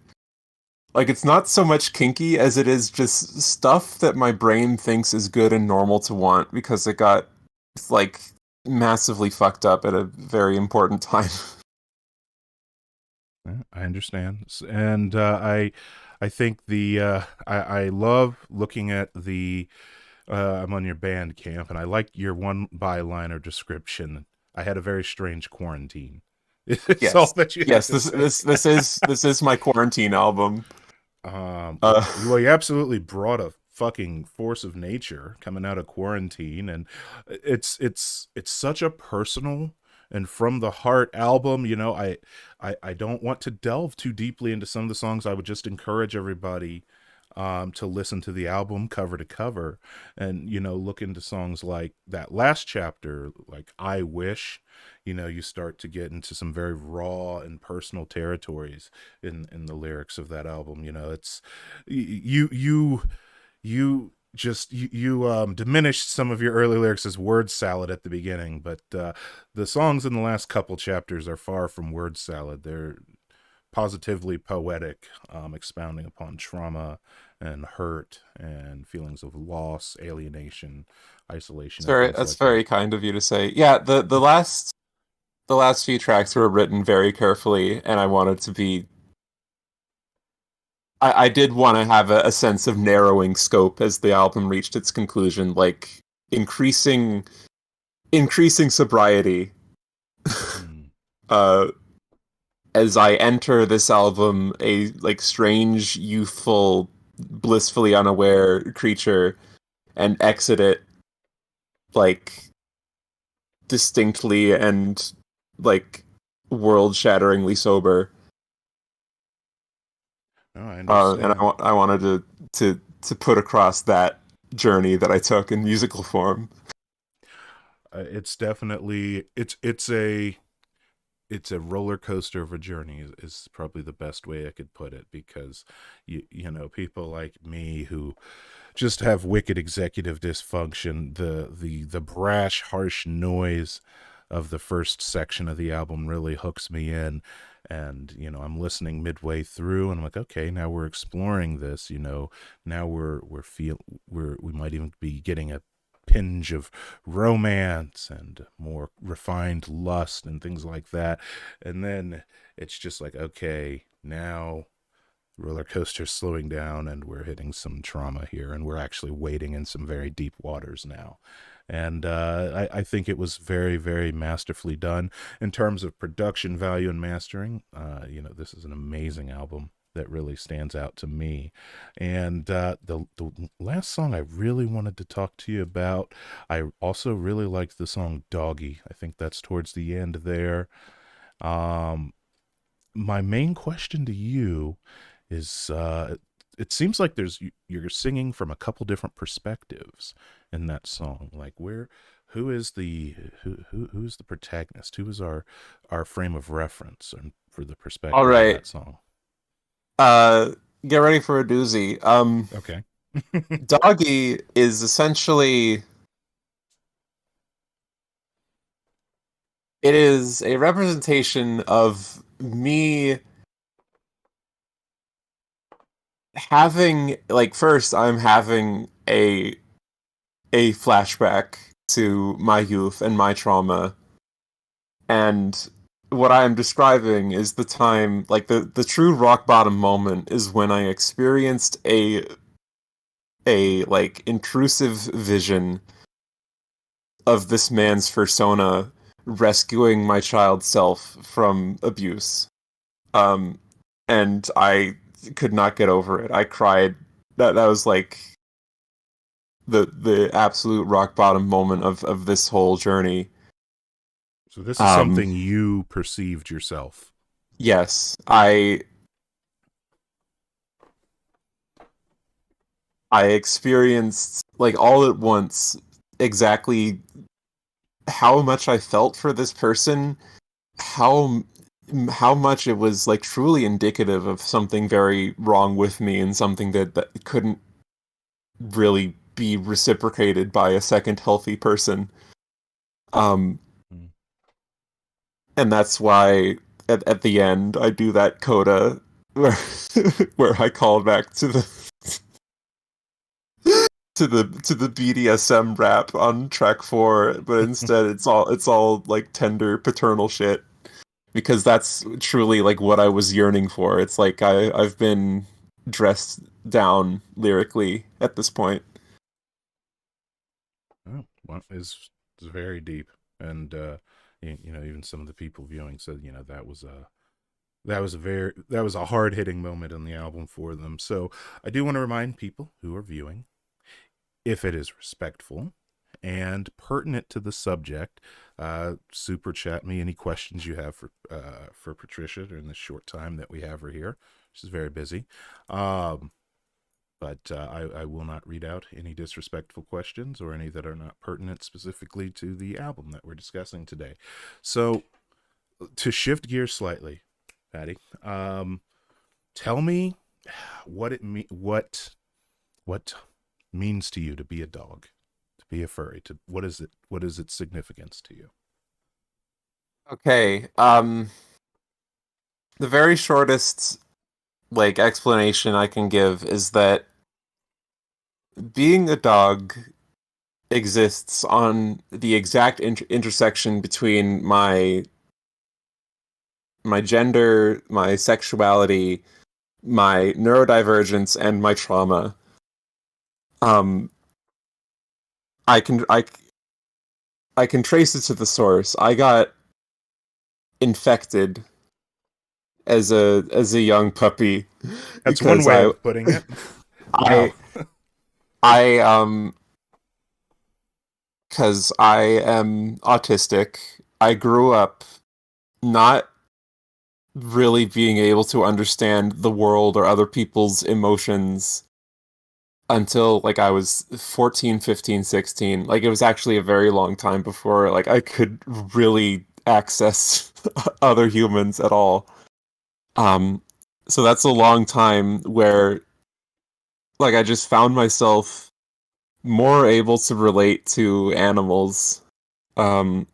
Speaker 4: it's not so much kinky as it is just stuff that my brain thinks is good and normal to want because it got massively fucked up at a very important time.
Speaker 1: I understand, and I think I love looking at the. I'm on your Bandcamp, and I like your one byliner description. I had a very strange quarantine. It's
Speaker 4: yes.
Speaker 1: all that you.
Speaker 4: Yes, this is my quarantine album.
Speaker 1: Well, you absolutely brought a fucking force of nature coming out of quarantine, and it's such a personal and from the heart album. I don't want to delve too deeply into some of the songs. I would just encourage everybody to listen to the album cover to cover, and look into songs like that last chapter, like I Wish. You start to get into some very raw and personal territories in the lyrics of that album. It's you just diminished some of your early lyrics as word salad at the beginning, but the songs in the last couple chapters are far from word salad. They're positively poetic, expounding upon trauma and hurt and feelings of loss, alienation, isolation, and things
Speaker 4: That's
Speaker 1: like that.
Speaker 4: very kind of you to say. Yeah, the last few tracks were written very carefully, and I wanted to be. I did want to have a sense of narrowing scope as the album reached its conclusion, like increasing sobriety.
Speaker 1: Mm.
Speaker 4: uh, as I enter this album, a like strange, youthful, blissfully unaware creature, and exit it like distinctly and like world-shatteringly sober.
Speaker 1: No, I
Speaker 4: And
Speaker 1: understand.
Speaker 4: I wanted to put across that journey that I took in musical form.
Speaker 1: It's definitely it's a roller coaster of a journey is probably the best way I could put it, because people like me who just have wicked executive dysfunction, the brash harsh noise of the first section of the album really hooks me in. And I'm listening midway through and I'm like, okay, now we're exploring this. Now we might even be getting a pinge of romance and more refined lust and things like that. And then it's just like, okay, now roller coaster's slowing down and we're hitting some trauma here, and we're actually wading in some very deep waters now. And I think it was very, very masterfully done in terms of production value and mastering. This is an amazing album that really stands out to me. And the last song I really wanted to talk to you about, I also really liked the song Doggy. I think that's towards the end there. Um, my main question to you is it seems like you're singing from a couple different perspectives in that song. Like, who is the protagonist? Who is our frame of reference and for the
Speaker 4: All
Speaker 1: perspective of
Speaker 4: right,
Speaker 1: that song?
Speaker 4: uh, get ready for a doozy.
Speaker 1: Okay.
Speaker 4: Doggy is essentially it is a representation of me having like first I'm having a flashback to my youth and my trauma, and what I am describing is the time like the true rock bottom moment is when I experienced a like intrusive vision of this man's persona rescuing my child self from abuse. Um and I could not get over it. I cried. That was like the absolute rock bottom moment of this whole journey.
Speaker 1: So this is
Speaker 4: Um
Speaker 1: something you perceived yourself.
Speaker 4: yes, I experienced like all at once exactly how much I felt for this person, how how much it was like truly indicative of something very wrong with me and something that couldn't really be reciprocated by a second healthy person. Um
Speaker 1: Mm.
Speaker 4: and that's why at the end I do that coda where where I call back to the BDSM rap on track 4, but instead it's all like tender paternal shit, because that's truly like what I was yearning for. It's like I've been dressed down lyrically at this point.
Speaker 1: Oh, well, it's very deep, and even some of the people viewing said that was a hard hitting moment in the album for them. So I do want to remind people who are viewing if it is respectful and pertinent to the subject, super chat me any questions you have for Patricia during the short time that we have her here. She's very busy. But I will not read out any disrespectful questions or any that are not pertinent specifically to the album that we're discussing today. So, to shift gears slightly, Patty, tell me what means to you to be a dog, to be a furry. What is its significance to you?
Speaker 4: Okay. The very shortest explanation I can give is that being a dog exists on the exact intersection between my gender, my sexuality, my neurodivergence, and my trauma. I can trace it to the source. I got infected as a young puppy.
Speaker 1: That's one way of putting it. Wow.
Speaker 4: Because I am autistic, I grew up not really being able to understand the world or other people's emotions until I was 14, 15, 16. It was actually a very long time before I could really access other humans at all. So that's a long time where I just found myself more able to relate to animals, and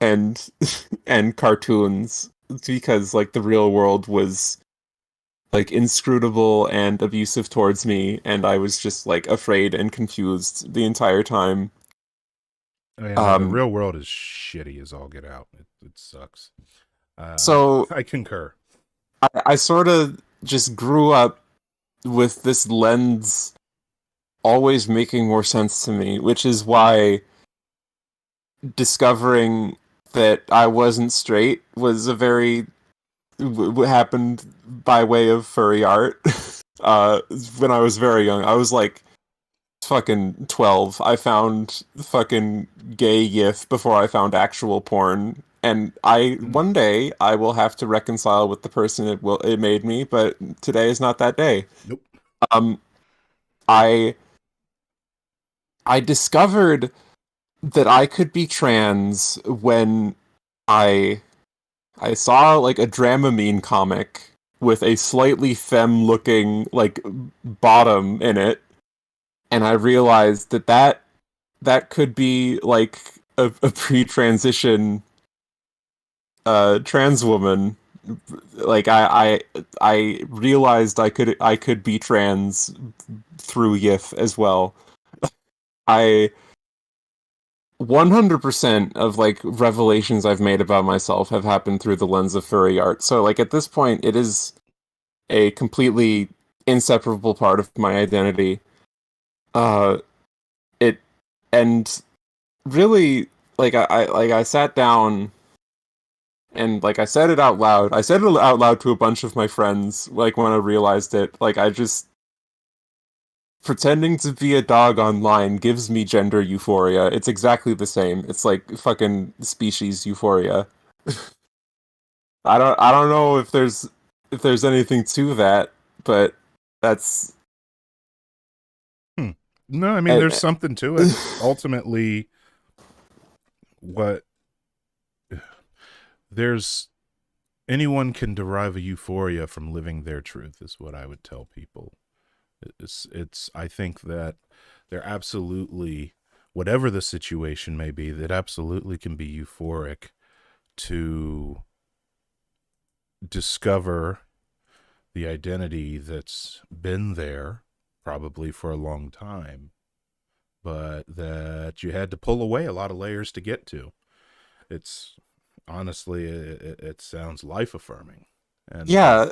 Speaker 4: and cartoons, because the real world was inscrutable and abusive towards me, and I was just afraid and confused the entire time.
Speaker 1: Yeah, the real world is shitty as all get out. It sucks.
Speaker 4: So
Speaker 1: I concur.
Speaker 4: I sort of just grew up with this lens always making more sense to me, which is why discovering that I wasn't straight was a very happened by way of furry art. When I was very young, I was fucking 12. I found fucking gay GIF before I found actual porn, and one day I will have to reconcile with the person it made me, but today is not that day.
Speaker 1: Nope.
Speaker 4: I discovered that I could be trans when I saw a Dramamine comic with a slightly femme-looking bottom in it, and I realized that could be a pre-transition trans woman. I realized I could be trans through YIF as well. 100% of revelations I've made about myself have happened through the lens of furry art. So at this point, it is a completely inseparable part of my identity. And really I sat down and I said it out loud. I said it out loud to a bunch of my friends when I realized it. I just pretending to be a dog online gives me gender euphoria. It's exactly the same. It's fucking species euphoria. I don't know if there's anything to that, but that's
Speaker 1: No, I mean there's something to it. Ultimately, anyone can derive a euphoria from living their truth, is what I would tell people. I think that there absolutely, whatever the situation may be, that absolutely can be euphoric to discover the identity that's been there probably for a long time, but that you had to pull away a lot of layers to get to. It's honestly, it sounds life affirming. And
Speaker 4: yeah,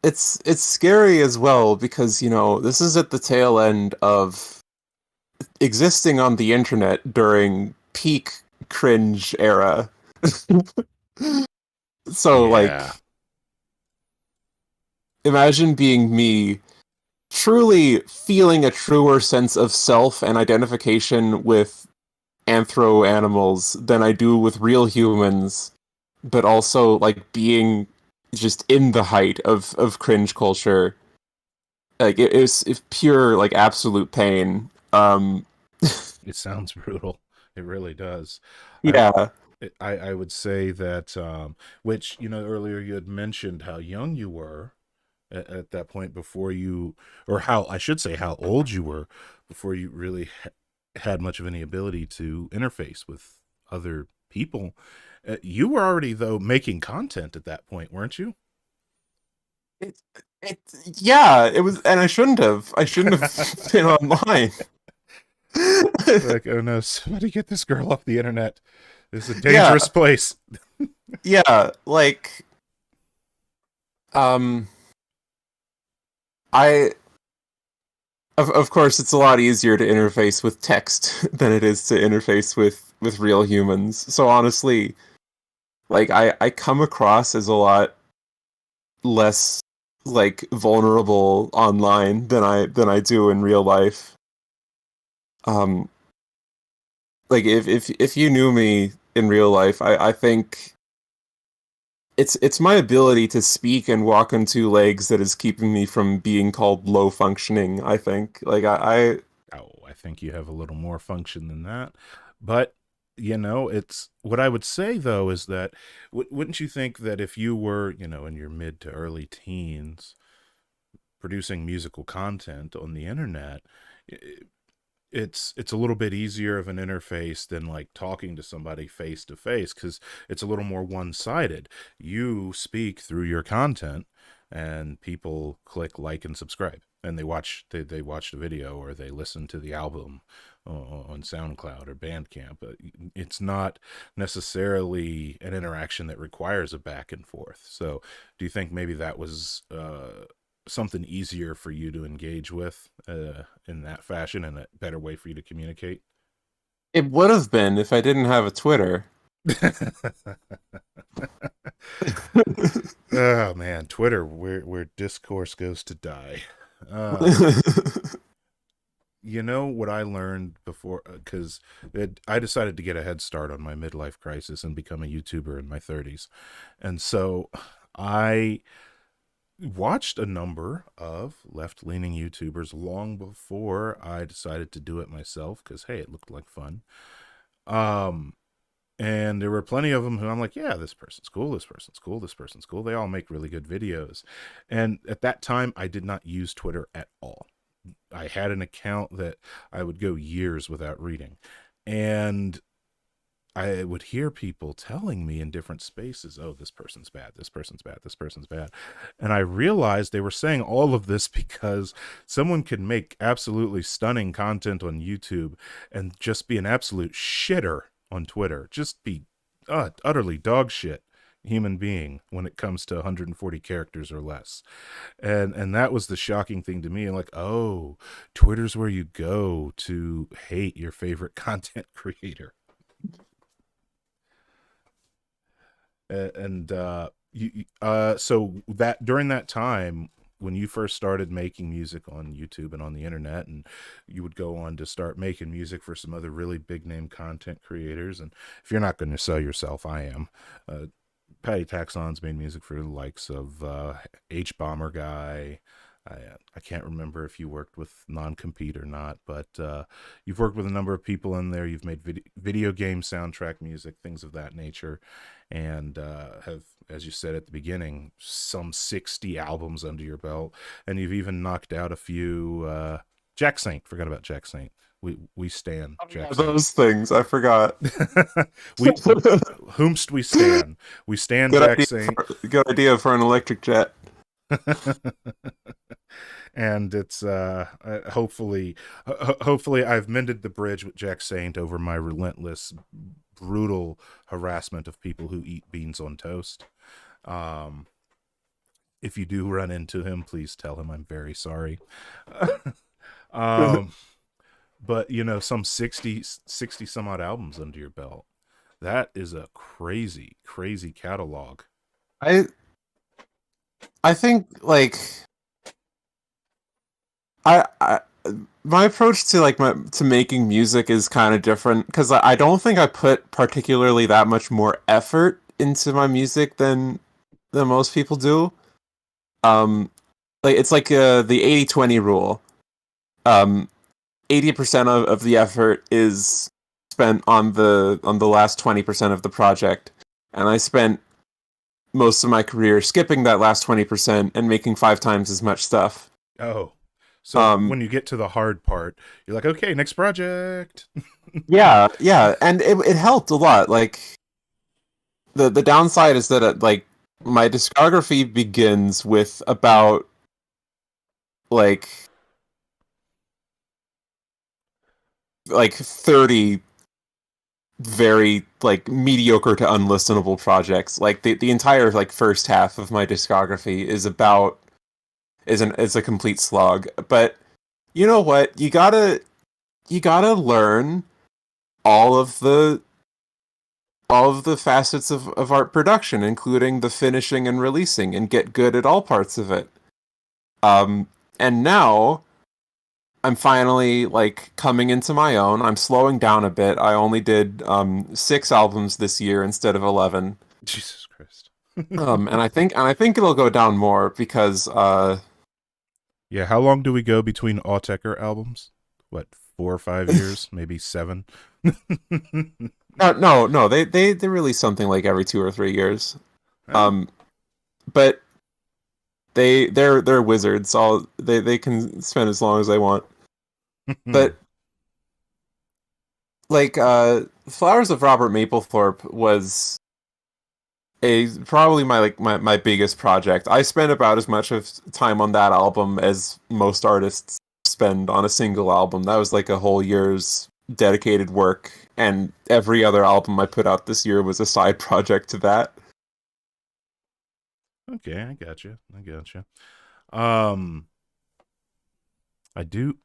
Speaker 4: it's scary as well, because this is at the tail end of existing on the internet during peak cringe era. So
Speaker 1: yeah.
Speaker 4: imagine being me truly feeling a truer sense of self and identification with anthro animals than I do with real humans, but also like being just in the height of cringe culture. Like it's pure like absolute pain.
Speaker 1: It sounds brutal. It really does. I
Speaker 4: Yeah.
Speaker 1: I would say that, which, earlier you had mentioned how young you were at that point before you, or how, I should say, how old you were before you really had much of any ability to interface with other people. You were already, though, making content at that point, weren't you?
Speaker 4: It, it yeah, it was, and I shouldn't have. I shouldn't have been online.
Speaker 1: Like, oh no, somebody get this girl off the internet. This is a
Speaker 4: Yeah,
Speaker 1: dangerous place.
Speaker 4: yeah, like um I of course it's a lot easier to interface with text than it is to interface with real humans. So honestly, like I come across as a lot less like vulnerable online than I do in real life. Um like if you knew me in real life, I think it's my ability to speak and walk on two legs that is keeping me from being called low functioning, I think. Like
Speaker 1: Oh, I think you have a little more function than that. But, it's what I would say, though, is that wouldn't you think that if you were, in your mid to early teens producing musical content on the internet, it's a little bit easier of an interface than like talking to somebody face to face, because it's a little more one-sided. You speak through your content, and people click like and subscribe, and they watch the video, or they listen to the album on SoundCloud or Bandcamp. It's not necessarily an interaction that requires a back and forth. So do you think maybe that was something easier for you to engage with in that fashion, and a better way for you to communicate?
Speaker 4: it would have been if I didn't have a Twitter.
Speaker 1: Oh man, Twitter, where discourse goes to die. Um, you know what I learned before, because I decided to get a head start on my midlife crisis and become a YouTuber in my 30s, and so I watched a number of left-leaning YouTubers long before I decided to do it myself, because hey, it looked like fun. Um, and there were plenty of them who I'm like, yeah, this person's cool, this person's cool, this person's cool. They all make really good videos. And at that time, I did not use Twitter at all. I had an account that I would go years without reading. And I would hear people telling me in different spaces, oh, this person's bad, this person's bad, this person's bad. And I realized they were saying all of this because someone could make absolutely stunning content on YouTube and just be an absolute shitter on Twitter. Just be utterly dog shit human being when it comes to 140 characters or less. And that was the shocking thing to me. And like, oh, Twitter's where you go to hate your favorite content creator. And so that during that time, when you first started making music on YouTube and on the internet, and you would go on to start making music for some other really big name content creators, and if you're not going to sell yourself, I am. Patty Taxxon's made music for the likes of H Bomber Guy. I can't remember if you worked with Non-Compete or not, but you've worked with a number of people in there. You've made video game soundtrack music, things of that nature, and have, as you said at the beginning, some 60 albums under your belt, and you've even knocked out a few. Jack Saint, forgot about Jack Saint. We stand Jack Saint.
Speaker 4: Those things I forgot.
Speaker 1: we whomst we stand. We stand
Speaker 4: Good
Speaker 1: Jack
Speaker 4: idea.
Speaker 1: Saint.
Speaker 4: Good idea for an electric jet.
Speaker 1: And it's hopefully I've mended the bridge with Jack Saint over my relentless, brutal harassment of people who eat beans on toast. Um, if you do run into him, please tell him I'm very sorry. um, but some 60 some odd albums under your belt. That is a crazy, crazy catalog.
Speaker 4: I I think like I my approach to like to making music is kind of different because I don't think I put particularly that much more effort into my music than most people do. Um, like it's like the 80-20 rule. Um, 80% of the effort is spent on the last 20% of the project, and I spent most of my career skipping that last 20% and making 5 times as much stuff.
Speaker 1: Oh, so
Speaker 4: Um,
Speaker 1: when you get to the hard part, you're like, okay, next project.
Speaker 4: yeah, and it helped a lot. Like the downside is that like my discography begins with about like 30 very like mediocre to unlistenable projects. Like the entire like first half of my discography is a complete slog. But you know what? You gotta learn all of the all of the facets of art production, including the finishing and releasing, and get good at all parts of it. Um, and now I'm finally like coming into my own. I'm slowing down a bit. I only did 6 albums this year instead of 11.
Speaker 1: Jesus Christ.
Speaker 4: And I think it'll go down more because
Speaker 1: Yeah, how long do we go between Autechre albums? What, 4 or 5 years? Maybe 7?
Speaker 4: no, they release something like every 2 or 3 years.
Speaker 1: Oh.
Speaker 4: But they're wizards. All they can spend as long as they want. But like Flowers of Robert Mapplethorpe was a probably my biggest project. I spent about as much of time on that album as most artists spend on a single album. That was like a whole year's dedicated work, and every other album I put out this year was a side project to that.
Speaker 1: Okay, I got you. Um, I do.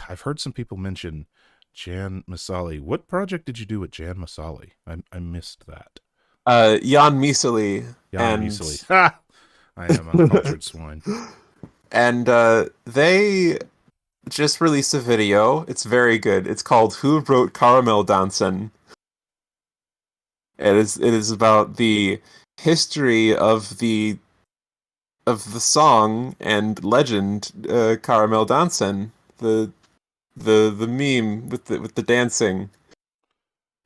Speaker 1: I've heard some people mention Jan Masali. What project did you do with Jan Masali? I missed that.
Speaker 4: Jan Misali
Speaker 1: Jan
Speaker 4: and
Speaker 1: Misali. Ha! I am a cultured swine.
Speaker 4: and they just released a video. It's very good. It's called "Who Wrote Caramel Dancin'?" It is about the history of the song and legend Caramel Dancin', the meme with the dancing.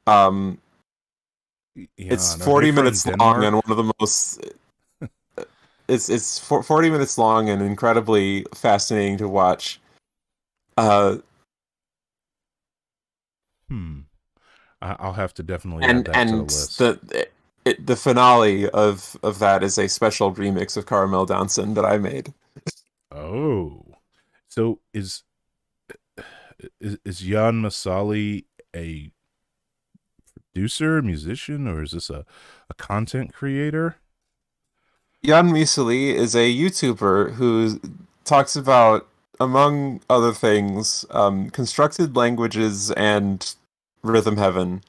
Speaker 4: Um, it's
Speaker 1: Jan, are they
Speaker 4: 40
Speaker 1: from
Speaker 4: minutes long and
Speaker 1: Denmark?
Speaker 4: one of the most. It's 40 minutes long and incredibly fascinating to watch. Uh,
Speaker 1: Hmm. I'll have to definitely add that to the
Speaker 4: and
Speaker 1: list.
Speaker 4: the finale of that is a special remix of Caramel Dancin' that I made.
Speaker 1: Oh, so is Jan Masali a producer, musician, or is this a content creator?
Speaker 4: Jan Misali is a YouTuber who talks about, among other things, constructed languages and rhythm heaven.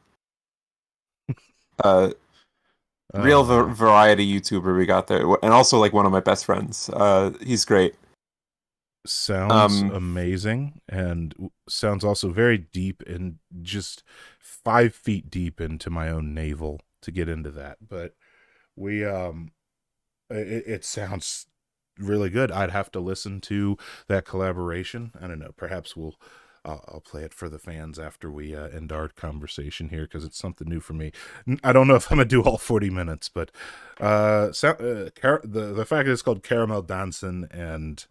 Speaker 4: Uh, real
Speaker 1: Oh,
Speaker 4: variety YouTuber we got there, and also like one of my best friends. He's great.
Speaker 1: sounds
Speaker 4: Um,
Speaker 1: amazing, and sounds also very deep and just 5 feet deep into my own navel to get into that. But we it sounds really good. I'd have to listen to that collaboration. I don't know. Perhaps I'll play it for the fans after we end our conversation here because it's something new for me. I don't know if I'm gonna do all 40 minutes, but the fact that it's called Caramel Dansen and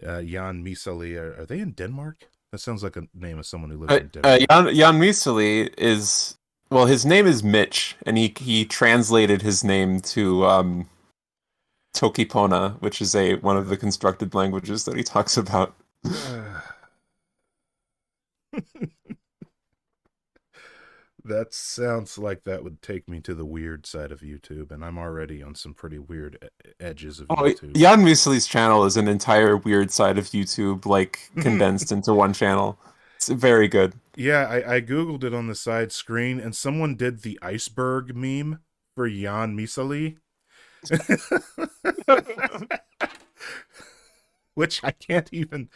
Speaker 1: Jan Misali, are they in Denmark? That sounds like a name of someone who lives in Denmark.
Speaker 4: Jan Misali is, well, his name is Mitch, and he translated his name to Tokipona, which is a one of the constructed languages that he talks about.
Speaker 1: That sounds like that would take me to the weird side of YouTube, and I'm already on some pretty weird edges of
Speaker 4: Oh,
Speaker 1: YouTube.
Speaker 4: Jan Misali's channel is an entire weird side of YouTube, like condensed into one channel. It's very good.
Speaker 1: Yeah, I googled it on the side screen, and someone did the iceberg meme for Jan Misali. which I can't even.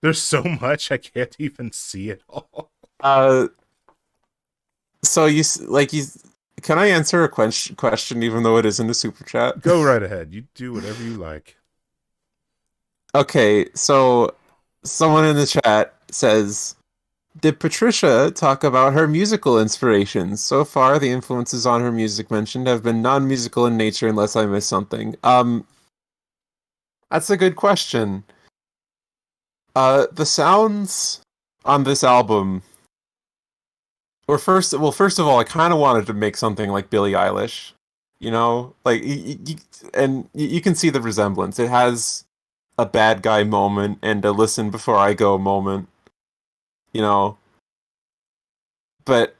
Speaker 1: There's so much I can't even see it all.
Speaker 4: Uh, so you can I answer a question even though it isn't a super chat?
Speaker 1: Go right ahead. You do whatever you like.
Speaker 4: Okay, so someone in the chat says, did Patricia talk about her musical inspirations? So far, the influences on her music mentioned have been non-musical in nature, unless I missed something. That's a good question. The sounds on this album were first. Well, first of all, I kind of wanted to make something like Billie Eilish. You know, like you can see the resemblance. It has a bad guy moment and a listen before I go moment. You know, but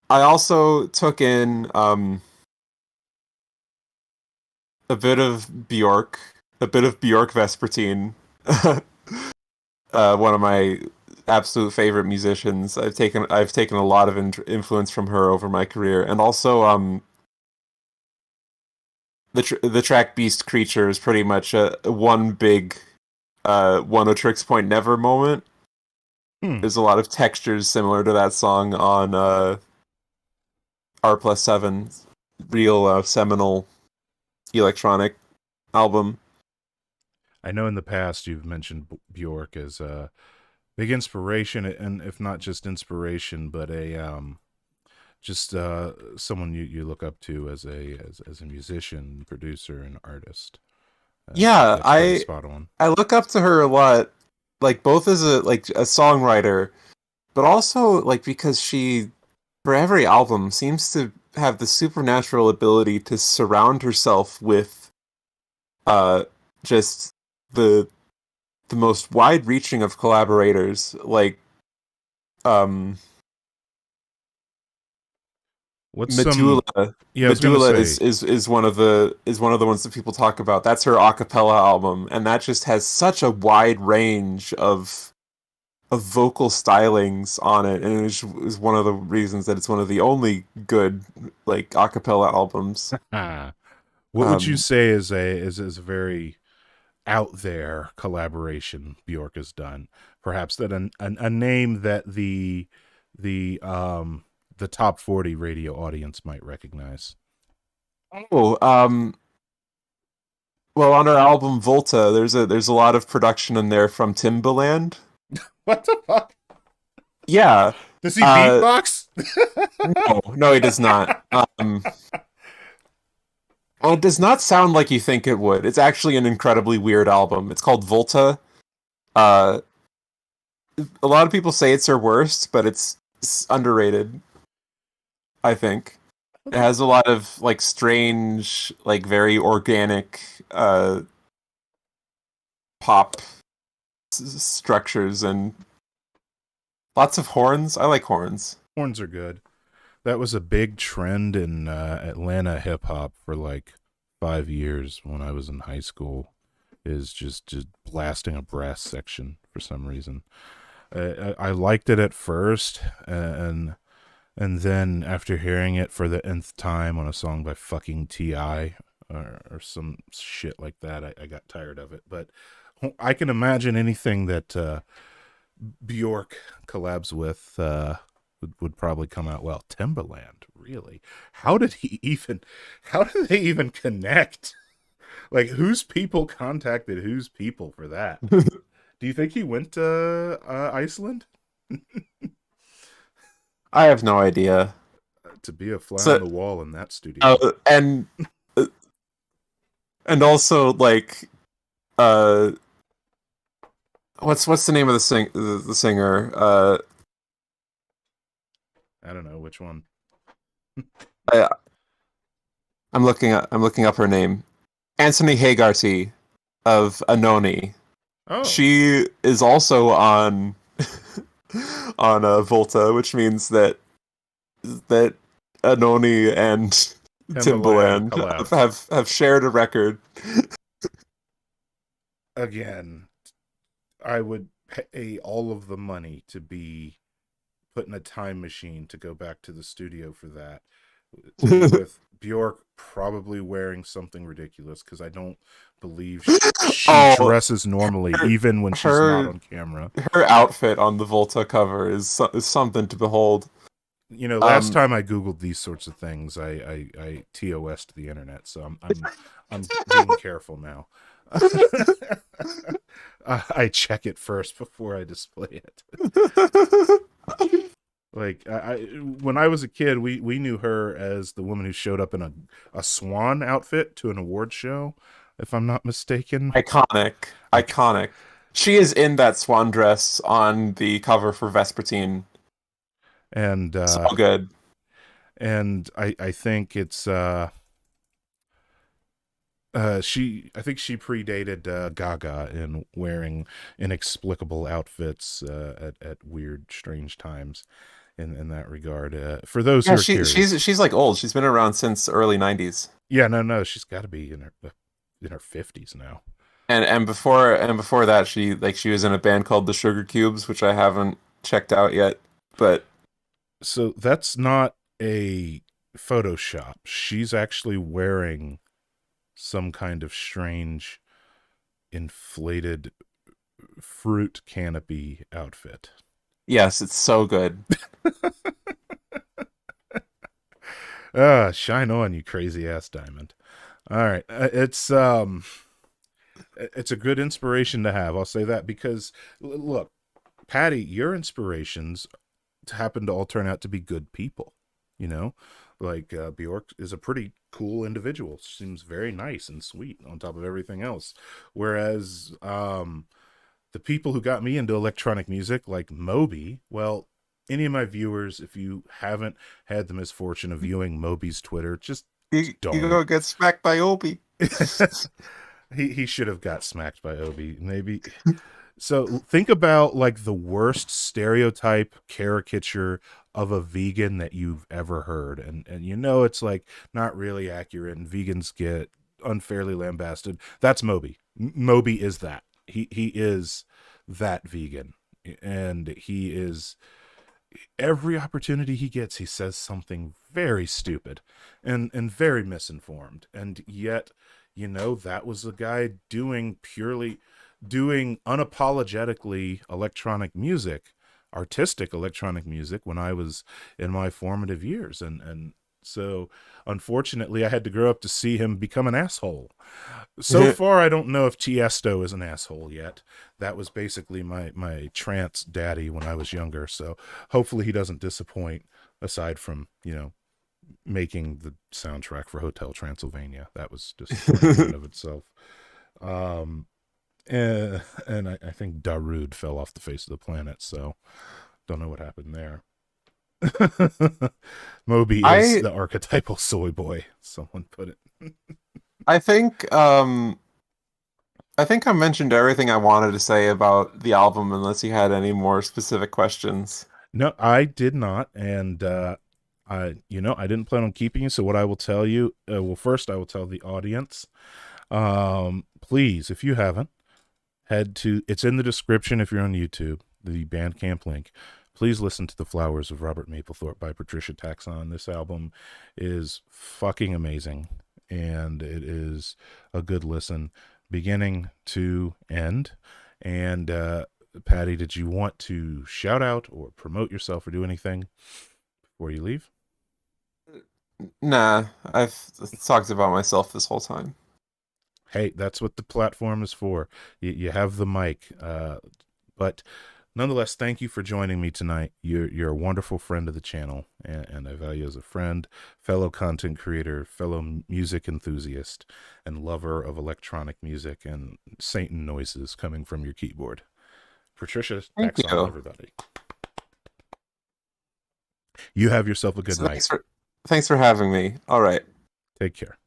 Speaker 4: I also took in a bit of Bjork, a bit of Bjork Vespertine, one of my absolute favorite musicians. I've taken a lot of influence from her over my career, and also the track Beast Creature is pretty much one big one O Tricks Point Never moment. There's a lot of textures similar to that song on R+7, real seminal electronic album.
Speaker 1: I know in the past you've mentioned Bjork as a big inspiration, and if not just inspiration, but a just someone you look up to as a musician, producer, and artist.
Speaker 4: Yeah,
Speaker 1: That's pretty spot on.
Speaker 4: I look up to her a lot, like both as a songwriter, but also like because she, for every album, seems to have the supernatural ability to surround herself with uh just the the most wide reaching of collaborators. Like um
Speaker 1: What's
Speaker 4: Medulla.
Speaker 1: some? Yeah, I was gonna
Speaker 4: Medulla
Speaker 1: say.
Speaker 4: is one of the ones that people talk about. That's her a cappella album, and that just has such a wide range of vocal stylings on it, and is one of the reasons that it's one of the only good like a cappella albums.
Speaker 1: What would you say is a very out there collaboration Bjork has done? Perhaps that a name that the top 40 radio audience might recognize.
Speaker 4: Oh, well, on her album Volta, there's a lot of production in there from Timbaland.
Speaker 1: What the fuck?
Speaker 4: Yeah.
Speaker 1: Does he beatbox?
Speaker 4: No, he does not. Well, it does not sound like you think it would. It's actually an incredibly weird album. It's called Volta. Uh, a lot of people say it's her worst, but it's underrated, I think. It has a lot of like strange, like very organic pop structures and lots of horns. I like horns.
Speaker 1: Horns are good. That was a big trend in Atlanta hip hop for like 5 years when I was in high school. Is just blasting a brass section for some reason. I liked it at first, and then after hearing it for the nth time on a song by fucking T.I. or some shit like that, I got tired of it. But I can imagine anything that Bjork collabs with would probably come out well. Timbaland, really? How did they even connect? Like, whose people contacted whose people for that? Do you think he went to Iceland?
Speaker 4: I have no idea.
Speaker 1: To be a fly on the wall in that studio.
Speaker 4: And also like what's the name of the singer?
Speaker 1: I don't know which one.
Speaker 4: I'm looking up her name. Anthony Hagarty of Anoni.
Speaker 1: Oh.
Speaker 4: She is also on Volta, which means that Anoni and Timbaland have shared a record.
Speaker 1: Again, I would pay all of the money to be put in a time machine to go back to the studio for that. with Bjork probably wearing something ridiculous because I don't believe she
Speaker 4: Oh,
Speaker 1: dresses normally,
Speaker 4: her,
Speaker 1: even when she's not
Speaker 4: her
Speaker 1: on camera.
Speaker 4: her outfit on the Volta cover is something to behold.
Speaker 1: You know, last
Speaker 4: Um,
Speaker 1: time I googled these sorts of things, I TOS'd the internet, so I'm being careful now. I check it first before I display it. Like when I was a kid, we knew her as the woman who showed up in a swan outfit to an award show, if I'm not mistaken.
Speaker 4: iconic,
Speaker 1: I
Speaker 4: iconic. She is in that swan dress on the cover for Vespertine.
Speaker 1: and
Speaker 4: So good.
Speaker 1: I think it's I think she predated Gaga in wearing inexplicable outfits at weird, strange times. In that regard, for those
Speaker 4: Yeah,
Speaker 1: who are curious,
Speaker 4: she's like old. She's been around since early '90s.
Speaker 1: yeah, no, she's got to be in her 50s now.
Speaker 4: And before that, she was in a band called the Sugar Cubes, which I haven't checked out yet. But
Speaker 1: So that's not a Photoshop. She's actually wearing some kind of strange inflated fruit canopy outfit.
Speaker 4: yes, it's so good.
Speaker 1: Shine on, you crazy ass diamond. All right, it's a good inspiration to have. I'll say that because look, Patty, your inspirations happen to all turn out to be good people. You know, like Bjork is a pretty cool individual. Seems very nice and sweet on top of everything else. Whereas the people who got me into electronic music, like Moby, well, any of my viewers, if you haven't had the misfortune of viewing Moby's Twitter, just
Speaker 4: You
Speaker 1: don't.
Speaker 4: gonna get smacked by Obi.
Speaker 1: He should have got smacked by Obi, maybe. So think about like the worst stereotype caricature of a vegan that you've ever heard, and you know it's like not really accurate, and vegans get unfairly lambasted. That's Moby. Moby is that. He is that vegan, and he is every opportunity he gets, he says something very stupid and very misinformed, and yet you know that was the guy doing unapologetically electronic music, artistic electronic music when I was in my formative years, and so unfortunately I had to grow up to see him become an asshole. So far I don't know if Tiesto is an asshole yet. That was basically my trance daddy when I was younger, so hopefully he doesn't disappoint, aside from, you know, making the soundtrack for Hotel Transylvania. That was disappointing in and of itself. Um, and I think Darude fell off the face of the planet, so don't know what happened there. Moby is
Speaker 4: I
Speaker 1: the archetypal soy boy, someone put it.
Speaker 4: I think I think I mentioned everything I wanted to say about the album, unless you had any more specific questions.
Speaker 1: No, I did not, and I didn't plan on keeping you. So what I will tell you, well, first I will tell the audience, please, if you haven't, head to, it's in the description if you're on YouTube, the Bandcamp link. Please listen to The Flowers of Robert Mapplethorpe by Patricia Taxxon. This album is fucking amazing, and it is a good listen, beginning to end. And Patty, did you want to shout out or promote yourself or do anything before you leave?
Speaker 4: Nah, I've talked about myself this whole time.
Speaker 1: Hey, that's what the platform is for. You have the mic. But nonetheless, thank you for joining me tonight. You're a wonderful friend of the channel, and I value you as a friend, fellow content creator, fellow music enthusiast, and lover of electronic music and Satan noises coming from your keyboard. Patricia
Speaker 4: Thank
Speaker 1: Taxxon,
Speaker 4: you.
Speaker 1: everybody. You have yourself a good
Speaker 4: So
Speaker 1: night.
Speaker 4: thanks for having me. All right.
Speaker 1: Take care.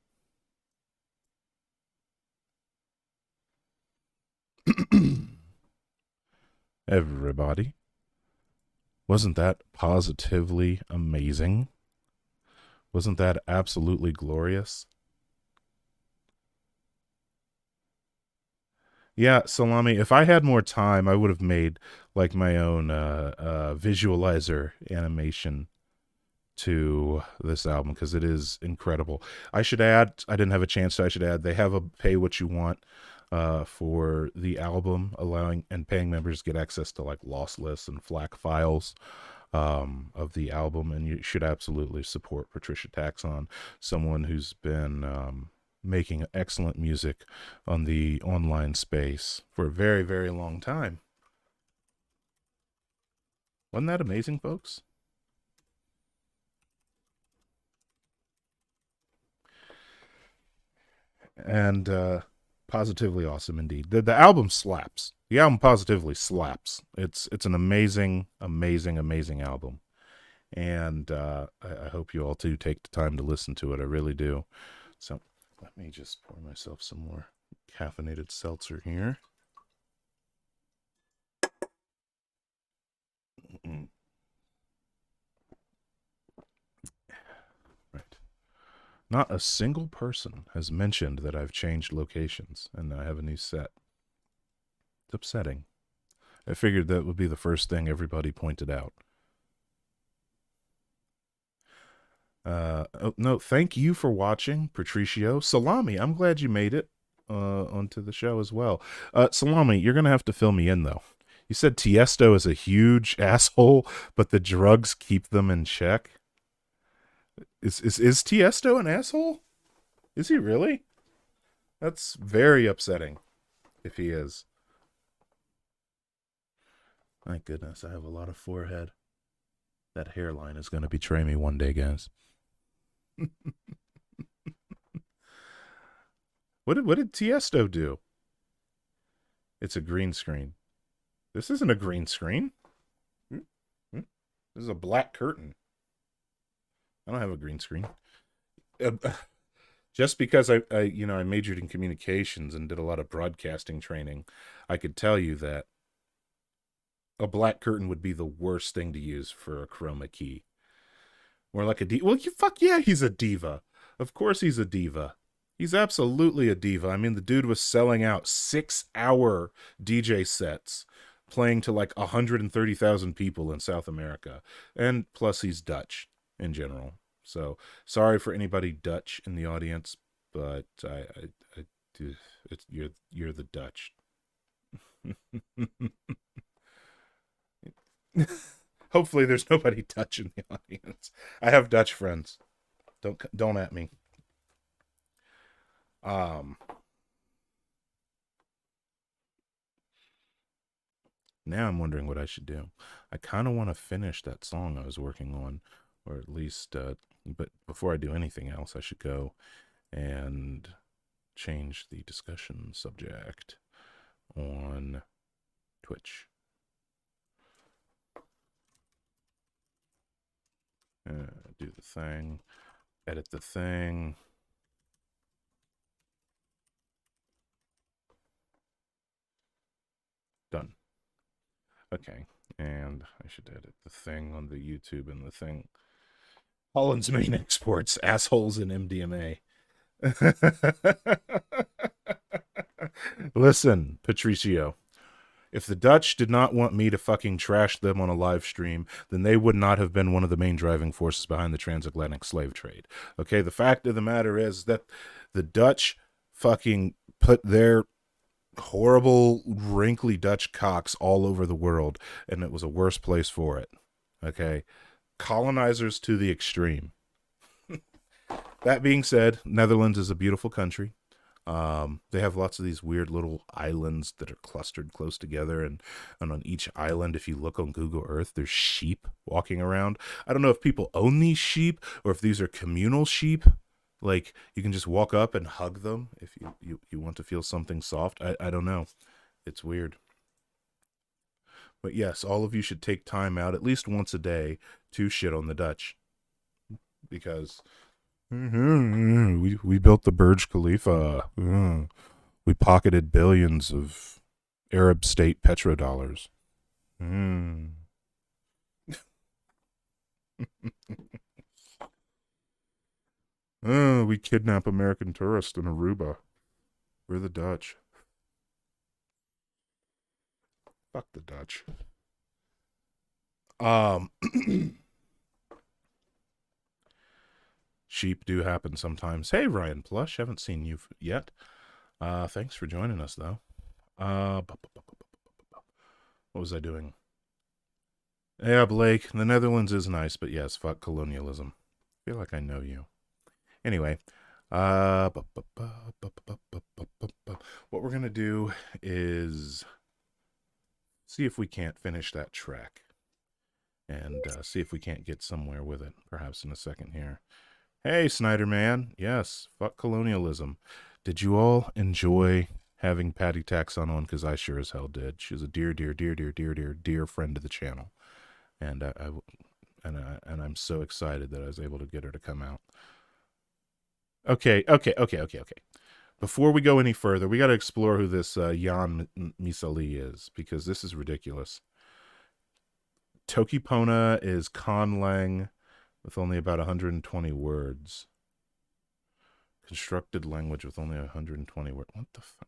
Speaker 1: Everybody. Wasn't that positively amazing? Wasn't that absolutely glorious? Yeah, Salami, if I had more time, I would have made like my own visualizer animation to this album because it is incredible. I should add, I didn't have a chance to, I should add, they have a pay what you want for the album, allowing and paying members get access to like loss lists and FLAC files of the album. And you should absolutely support Patricia Taxxon, someone who's been making excellent music on the online space for a very, very long time. Wasn't that amazing, folks? And positively awesome indeed. The album slaps. The album positively slaps. It's an amazing, amazing, amazing album. And I hope you all too take the time to listen to it. I really do. So let me just pour myself some more caffeinated seltzer here. Right. Not a single person has mentioned that I've changed locations and I have a new set. It's upsetting. I figured that would be the first thing everybody pointed out. Oh, no, thank you for watching, Patricio. Salami, I'm glad you made it onto the show as well. Salami, you're going to have to fill me in, though. You said Tiesto is a huge asshole, but the drugs keep them in check. Is Tiesto an asshole? Is he really? That's very upsetting if he is. My goodness, I have a lot of forehead. That hairline is going to betray me one day, guys. What did Tiesto do? It's a green screen. This isn't a green screen. This is a black curtain. I don't have a green screen. Just because I majored in communications and did a lot of broadcasting training, I could tell you that a black curtain would be the worst thing to use for a chroma key. More like a diva. Well, fuck yeah, he's a diva. Of course he's a diva. He's absolutely a diva. I mean, the dude was selling out 6-hour DJ sets, playing to like 130,000 people in South America. And plus he's Dutch in general. So sorry for anybody Dutch in the audience, but I do. You're the Dutch. Hopefully there's nobody Dutch in the audience. I have Dutch friends. Don't at me. Now I'm wondering what I should do. I kind of want to finish that song I was working on, or at least, but before I do anything else, I should go and change the discussion subject on Twitch. Do the thing, edit the thing. Done. Okay, and I should edit the thing on the YouTube and the thing. Holland's main exports, assholes in MDMA. Listen, Patricio. If the Dutch did not want me to fucking trash them on a live stream, then they would not have been one of the main driving forces behind the transatlantic slave trade. Okay, the fact of the matter is that the Dutch fucking put their horrible, wrinkly Dutch cocks all over the world, and it was a worse place for it. Okay, colonizers to the extreme. That being said, Netherlands is a beautiful country. They have lots of these weird little islands that are clustered close together, and on each island, if you look on Google Earth, there's sheep walking around. I don't know if people own these sheep or if these are communal sheep. Like, you can just walk up and hug them if you want to feel something soft. I don't know. It's weird. But yes, all of you should take time out at least once a day to shit on the Dutch. Because we built the Burj Khalifa. We pocketed billions of Arab state petrodollars. We kidnap American tourists in Aruba. We're the Dutch. Fuck the Dutch. sheep do happen sometimes. Hey, Ryan Plush, haven't seen you yet. Thanks for joining us, though. What was I doing? Yeah, Blake, the Netherlands is nice, but yes, fuck colonialism. I feel like I know you. Anyway, what we're going to do is see if we can't finish that track and see if we can't get somewhere with it, perhaps in a second here. Hey, Snyder Man. Yes, fuck colonialism. Did you all enjoy having Patty Taxxon on? Because I sure as hell did. She was a dear friend of the channel. And I'm so excited that I was able to get her to come out. Okay. Before we go any further, we got to explore who this Jan Misali is, because this is ridiculous. Tokipona is conlang with only about 120 words. Constructed language with only 120 words. What the fuck?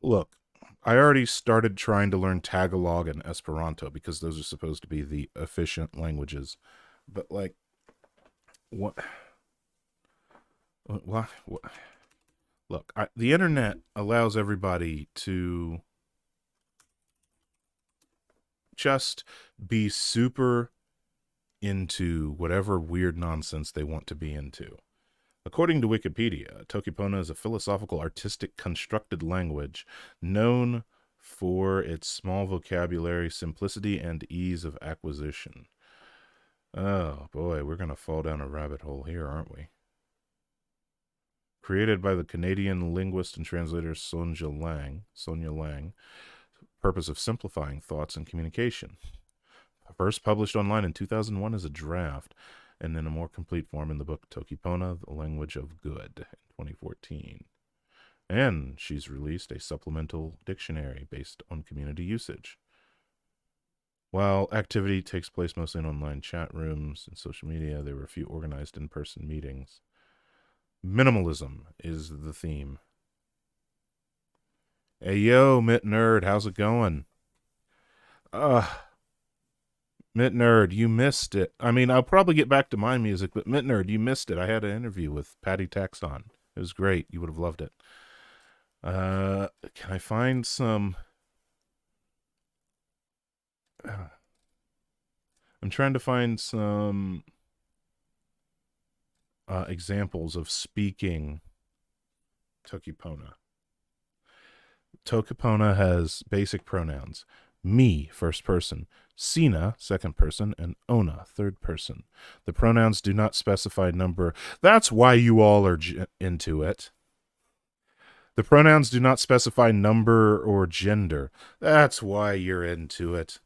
Speaker 1: Look, I already started trying to learn Tagalog and Esperanto because those are supposed to be the efficient languages. But, like, what? Look, the internet allows everybody to just be super into whatever weird nonsense they want to be into. According to Wikipedia, Tokipona is a philosophical, artistic, constructed language known for its small vocabulary, simplicity, and ease of acquisition. Oh, boy, we're going to fall down a rabbit hole here, aren't we? Created by the Canadian linguist and translator Sonia Lang, purpose of simplifying thoughts and communication. First published online in 2001 as a draft, and in a more complete form in the book Tokipona, The Language of Good, in 2014. And she's released a supplemental dictionary based on community usage. While activity takes place mostly in online chat rooms and social media, there were a few organized in-person meetings. Minimalism is the theme. Hey, yo, Mitt Nerd, how's it going? Mitt Nerd, you missed it. I mean, I'll probably get back to my music, but Mitt Nerd, you missed it. I had an interview with Patty Taxxon. It was great. You would have loved it. Can I find some... I'm trying to find some examples of speaking Tokipona. Tokipona has basic pronouns. Me, first person. Sina, second person. And Ona, third person. The pronouns do not specify number. That's why you all are into it. The pronouns do not specify number or gender. That's why you're into it.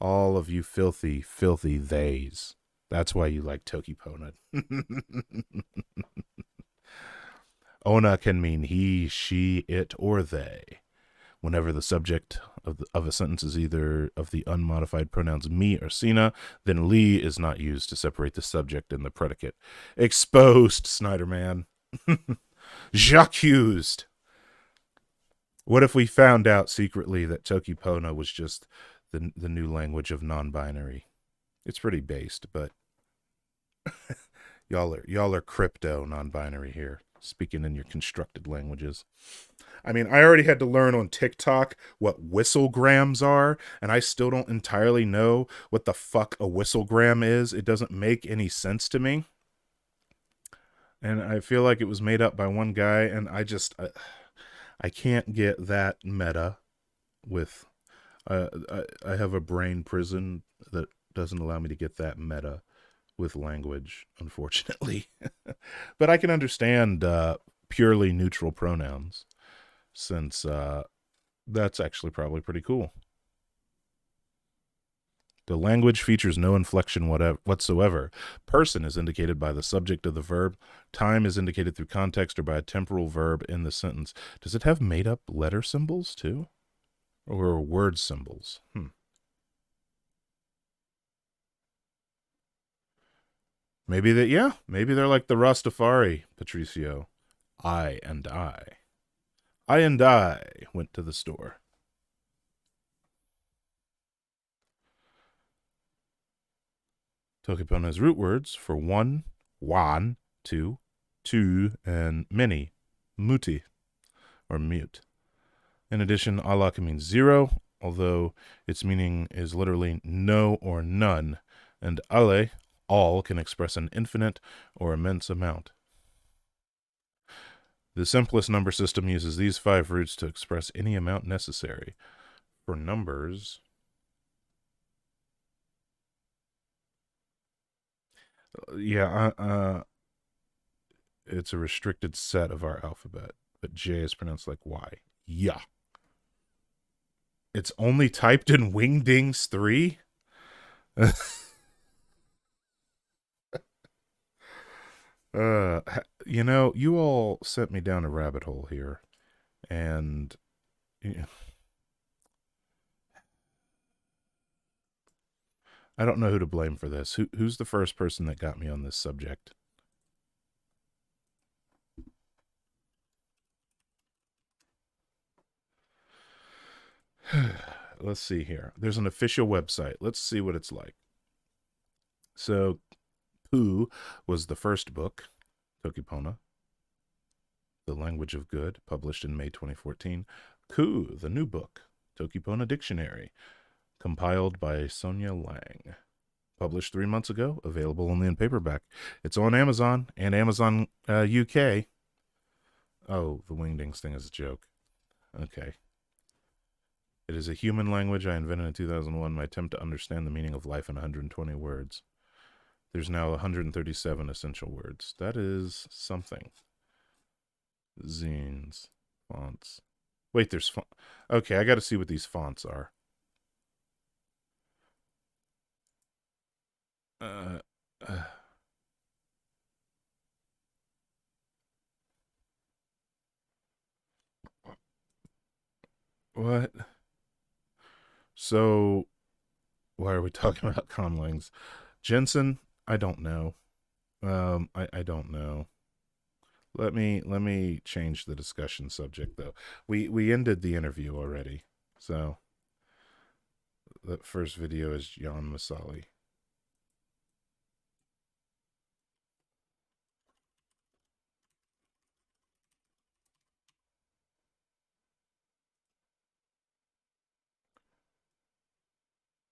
Speaker 1: All of you filthy, filthy theys. That's why you like Tokipona. Ona can mean he, she, it, or they. Whenever the subject of a sentence is either of the unmodified pronouns me or Sina, then li is not used to separate the subject and the predicate. Exposed, Snyderman. J'accused. What if we found out secretly that Tokipona was just the new language of non-binary? It's pretty based, but y'all are crypto non-binary here, speaking in your constructed languages. I mean, I already had to learn on TikTok what whistlegrams are, and I still don't entirely know what the fuck a whistlegram is. It doesn't make any sense to me. And I feel like it was made up by one guy, and I can't get that meta with... I have a brain prison that doesn't allow me to get that meta with language, unfortunately. But I can understand purely neutral pronouns, since that's actually probably pretty cool. The language features no inflection whatsoever. Person is indicated by the subject of the verb. Time is indicated through context or by a temporal verb in the sentence. Does it have made-up letter symbols, too? Or word symbols? Maybe they're like the Rastafari, Patricio. I and I went to the store. Tokipona has root words for one, Wan, two, and many, muti, or mute. In addition, Allah can mean zero, although its meaning is literally no or none, and ale, all, can express an infinite or immense amount. The simplest number system uses these 5 roots to express any amount necessary. For numbers, it's a restricted set of our alphabet, but J is pronounced like Y. Yeah. It's only typed in Wingdings 3? You all sent me down a rabbit hole here, and I don't know who to blame for this. Who's the first person that got me on this subject? Let's see here. There's an official website. Let's see what it's like. So, Pooh was the first book, Tokipona, The Language of Good, published in May 2014. Ku, the new book, Tokipona Dictionary, compiled by Sonia Lang. Published 3 months ago, available only in paperback. It's on Amazon and Amazon UK. Oh, the Wingdings thing is a joke. Okay. It is a human language I invented in 2001. My attempt to understand the meaning of life in 120 words. There's now 137 essential words. That is something. Zines. Fonts. Wait, there's okay, I gotta see what these fonts are. What? So, why are we talking about conlings? Jensen, I don't know. I don't know. Let me change the discussion subject though. We ended the interview already. So the first video is Jan Masali.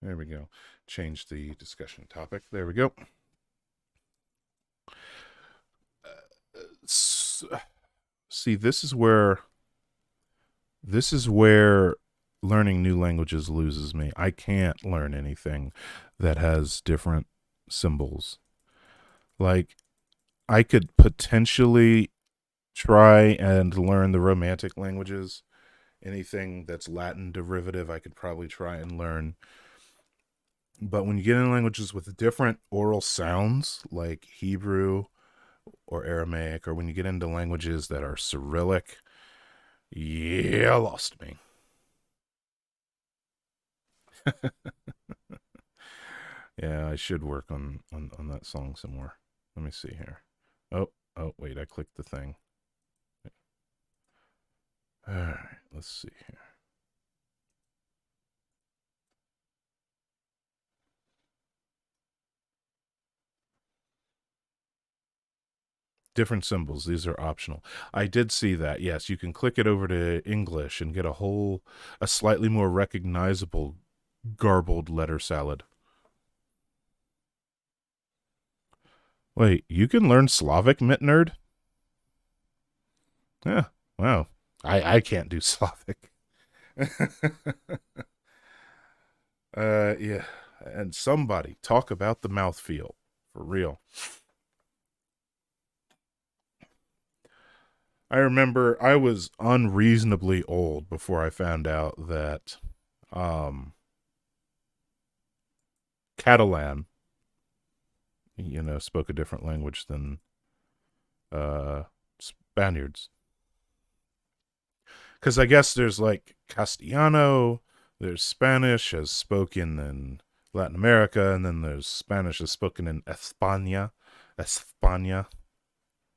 Speaker 1: There we go. Change the discussion topic. There we go. See, this is where learning new languages loses me. I can't learn anything that has different symbols. Like, I could potentially try and learn the Romantic languages. Anything that's Latin derivative, I could probably try and learn. But when you get in languages with different oral sounds, like Hebrew or Aramaic, or when you get into languages that are Cyrillic, yeah, lost me. Yeah, I should work on that song some more. Let me see here. Oh, wait, I clicked the thing. All right, let's see here. Different symbols. These are optional. I did see that. Yes, you can click it over to English and get a slightly more recognizable garbled letter salad. Wait, you can learn Slavic, Mitnerd? Yeah, wow. I can't do Slavic. Yeah. And somebody talk about the mouthfeel. For real. I remember I was unreasonably old before I found out that Catalan, spoke a different language than Spaniards. Because I guess there's like Castellano, there's Spanish as spoken in Latin America, and then there's Spanish as spoken in España. España.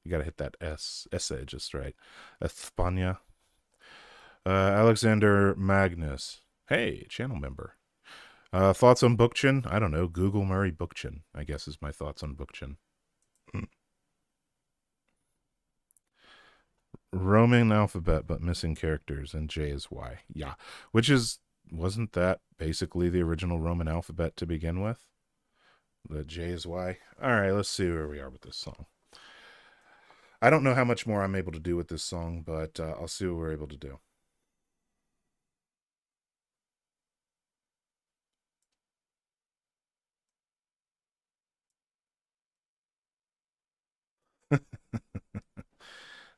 Speaker 1: You gotta hit that essay just right. España. Alexander Magnus. Hey, channel member. Thoughts on Bookchin? I don't know. Google Murray Bookchin, I guess, is my thoughts on Bookchin. Roman alphabet, but missing characters, and J is Y. Yeah, wasn't that basically the original Roman alphabet to begin with? The J is Y. All right, let's see where we are with this song. I don't know how much more I'm able to do with this song, but I'll see what we're able to do.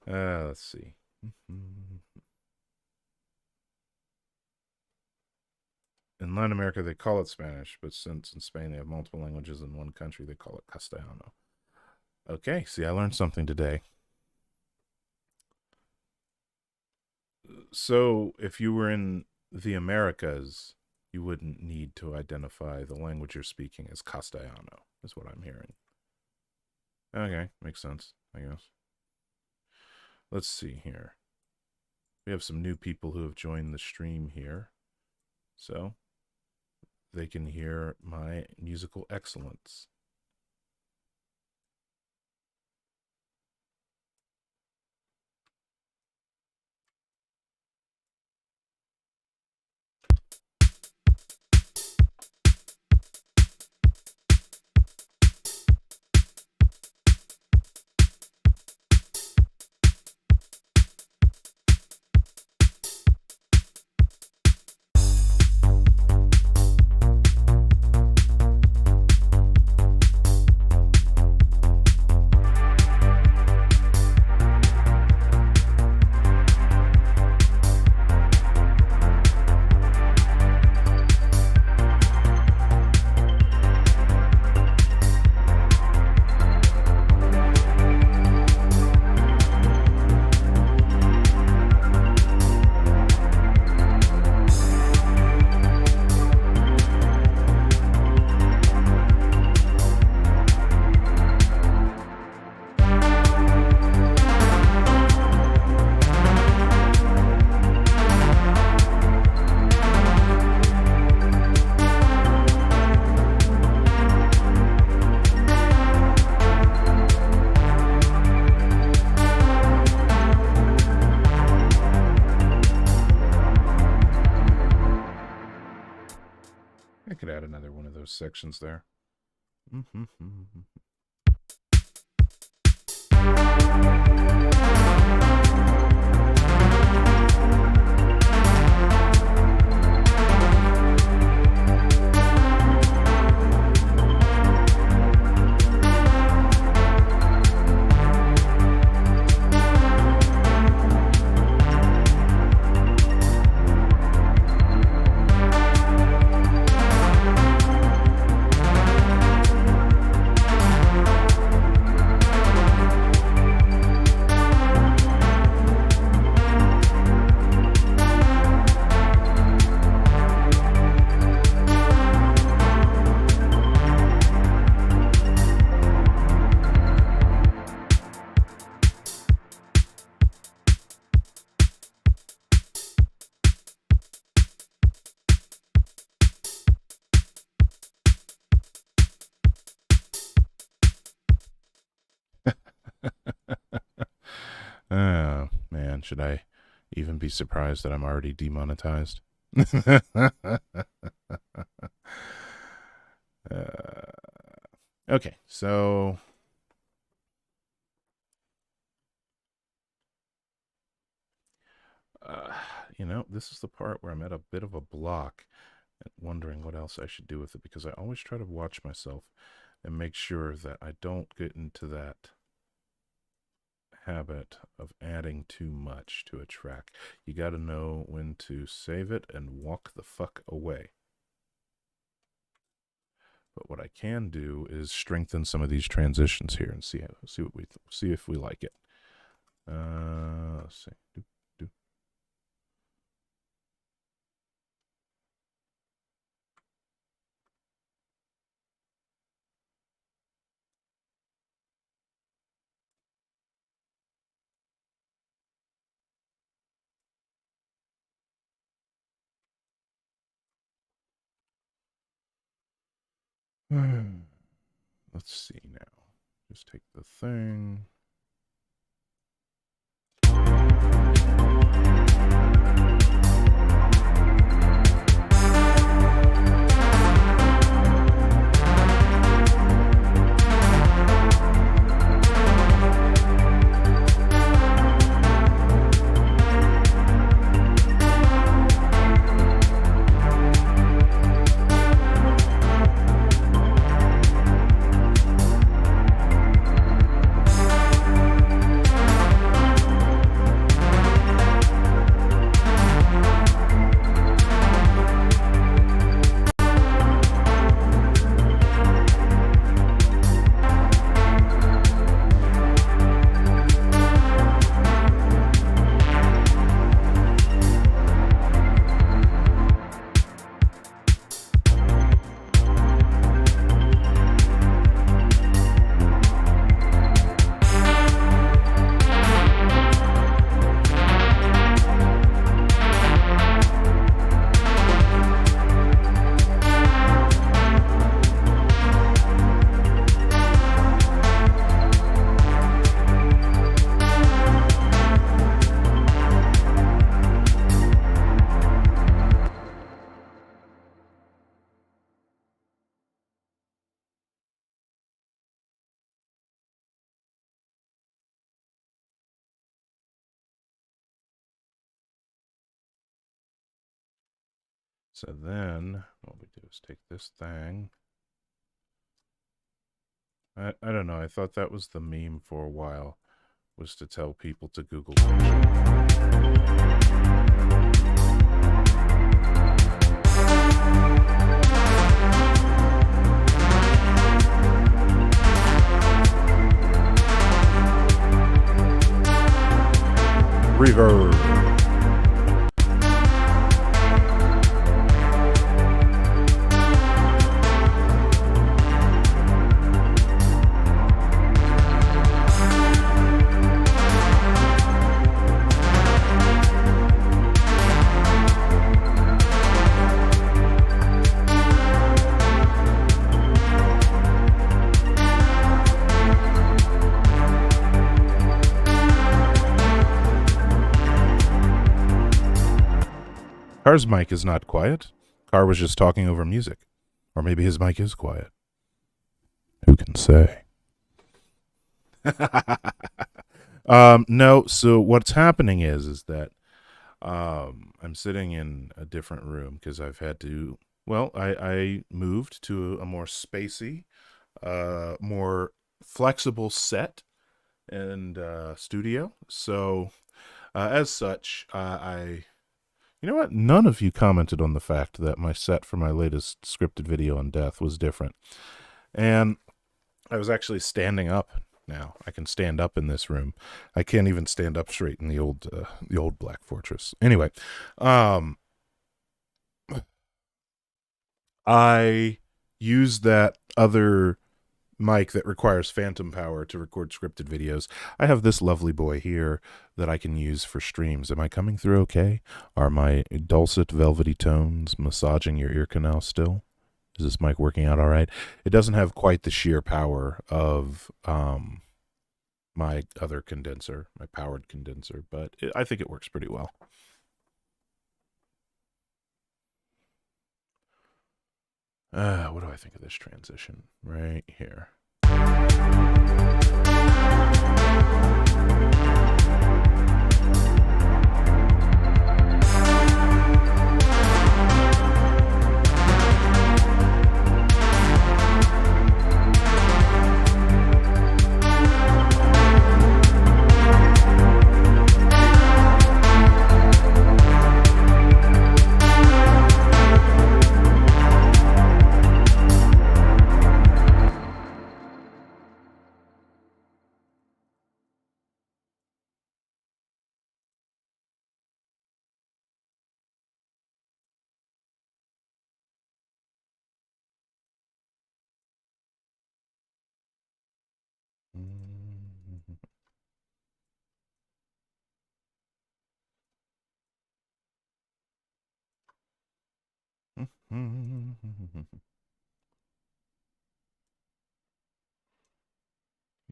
Speaker 1: Let's see. In Latin America, they call it Spanish, but since in Spain they have multiple languages in one country, they call it Castellano. Okay, see, I learned something today. So, if you were in the Americas, you wouldn't need to identify the language you're speaking as Castellano, is what I'm hearing. Okay, makes sense, I guess. Let's see here. We have some new people who have joined the stream here. So, they can hear my musical excellence. I could add another one of those sections there. Oh, man, should I even be surprised that I'm already demonetized? Okay, so this is the part where I'm at a bit of a block and wondering what else I should do with it, because I always try to watch myself and make sure that I don't get into that habit of adding too much to a track. You got to know when to save it and walk the fuck away. But what I can do is strengthen some of these transitions here and see if we like it. Let's see. Let's see now. Just take the thing. So then what we do is take this thing. I don't know. I thought that was the meme for a while, was to tell people to Google reverb. Car's mic is not quiet. Car was just talking over music. Or maybe his mic is quiet. Who can say? No, so what's happening is that I'm sitting in a different room because I've had to, well, I moved to a more spacey, more flexible set and studio. So as such, you know what? None of you commented on the fact that my set for my latest scripted video on death was different. And I was actually standing up now. I can stand up in this room. I can't even stand up straight in the old Black Fortress. Anyway, I use that other mic that requires phantom power to record scripted videos. I have this lovely boy here that I can use for streams. Am I coming through okay? Are my dulcet, velvety tones massaging your ear canal still? Is this mic working out all right? It doesn't have quite the sheer power of my other condenser, my powered condenser, but I think it works pretty well. What do I think of this transition right here?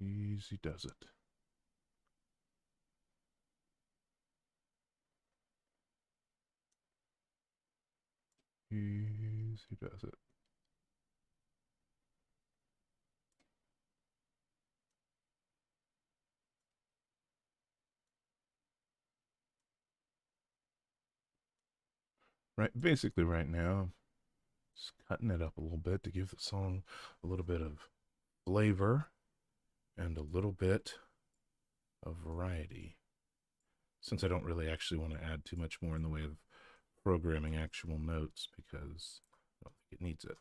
Speaker 1: Easy does it. Easy does it. Right, basically right now, just cutting it up a little bit to give the song a little bit of flavor and a little bit of variety. Since I don't really actually want to add too much more in the way of programming actual notes because I don't think it needs it.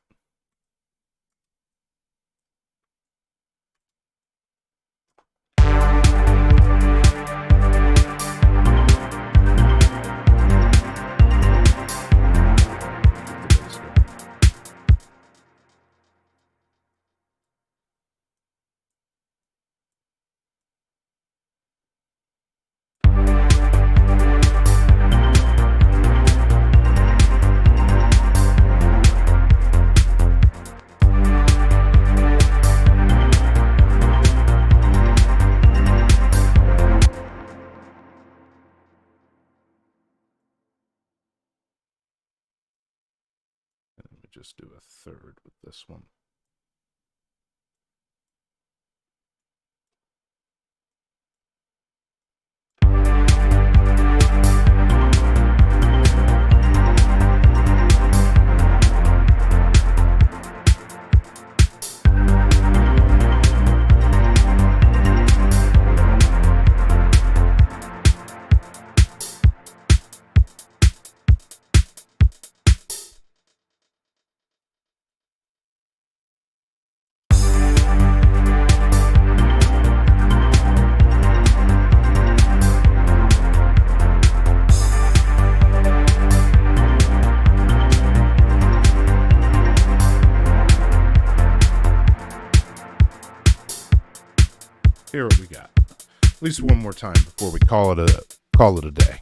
Speaker 1: Just do a third with this one. hear what we got. At least one more time before we call it a day.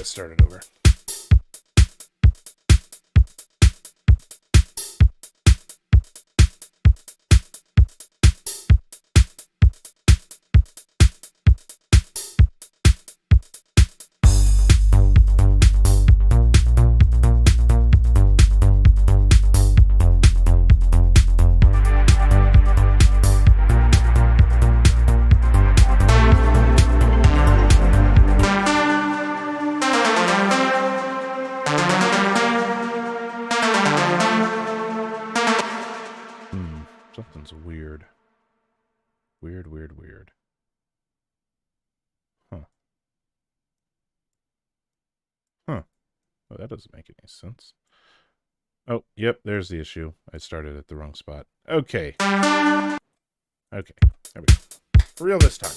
Speaker 1: Start it over. Something's weird. Weird. Huh. Oh, that doesn't make any sense. Oh, yep, there's the issue. I started at the wrong spot. Okay. There we go. For real this time.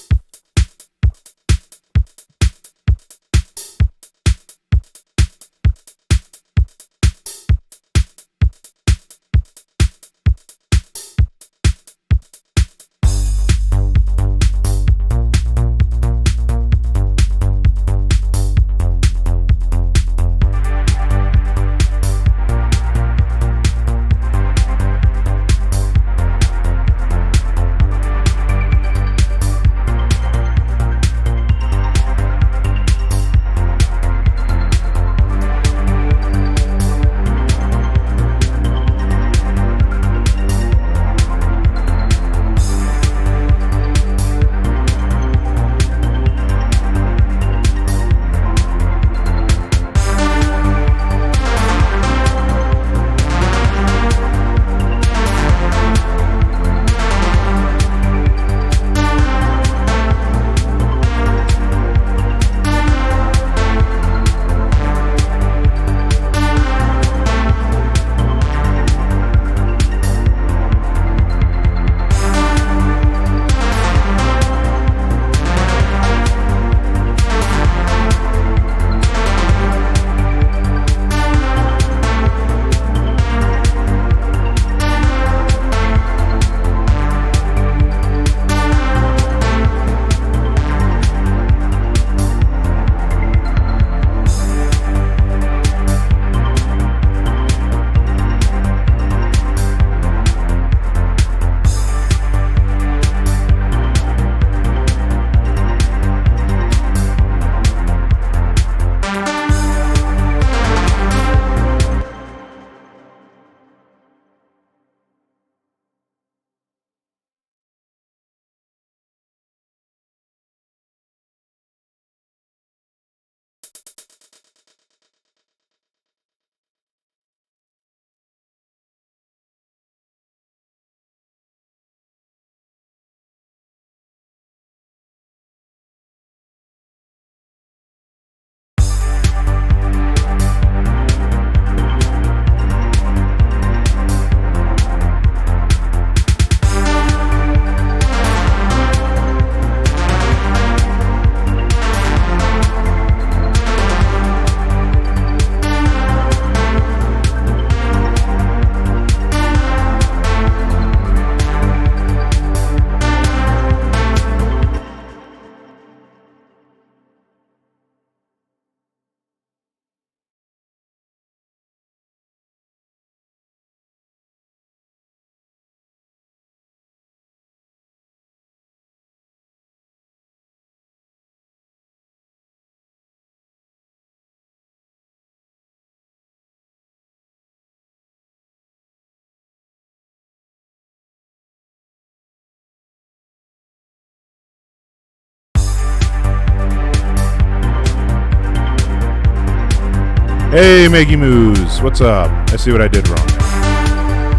Speaker 1: Hey, Maggie Moose, what's up? I see what I did wrong.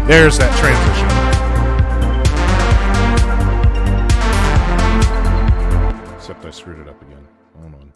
Speaker 1: There's that transition. Except I screwed it up again. Hold on.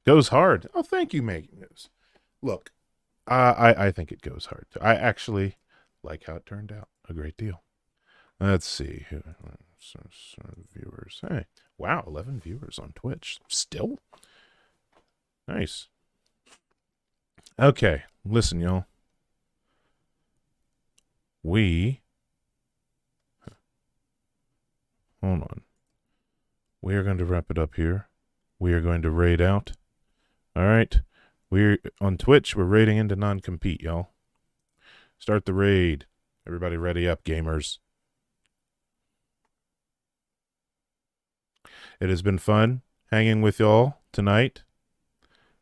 Speaker 1: Goes hard. Oh, thank you, Maggie News. Look, I think it goes hard. I actually like how it turned out a great deal. Let's see. Viewers. Hey, wow, 11 viewers on Twitch. Still? Nice. Okay, listen, y'all. Hold on. We are going to wrap it up here. We are going to raid out. All right. We're on Twitch. We're raiding into non-compete, y'all. Start the raid. Everybody ready up, gamers. It has been fun hanging with y'all tonight.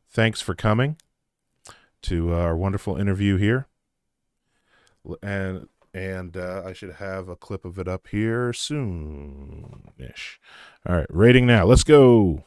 Speaker 1: Thanks for coming to our wonderful interview here. And I should have a clip of it up here soon-ish. All right, raiding now. Let's go.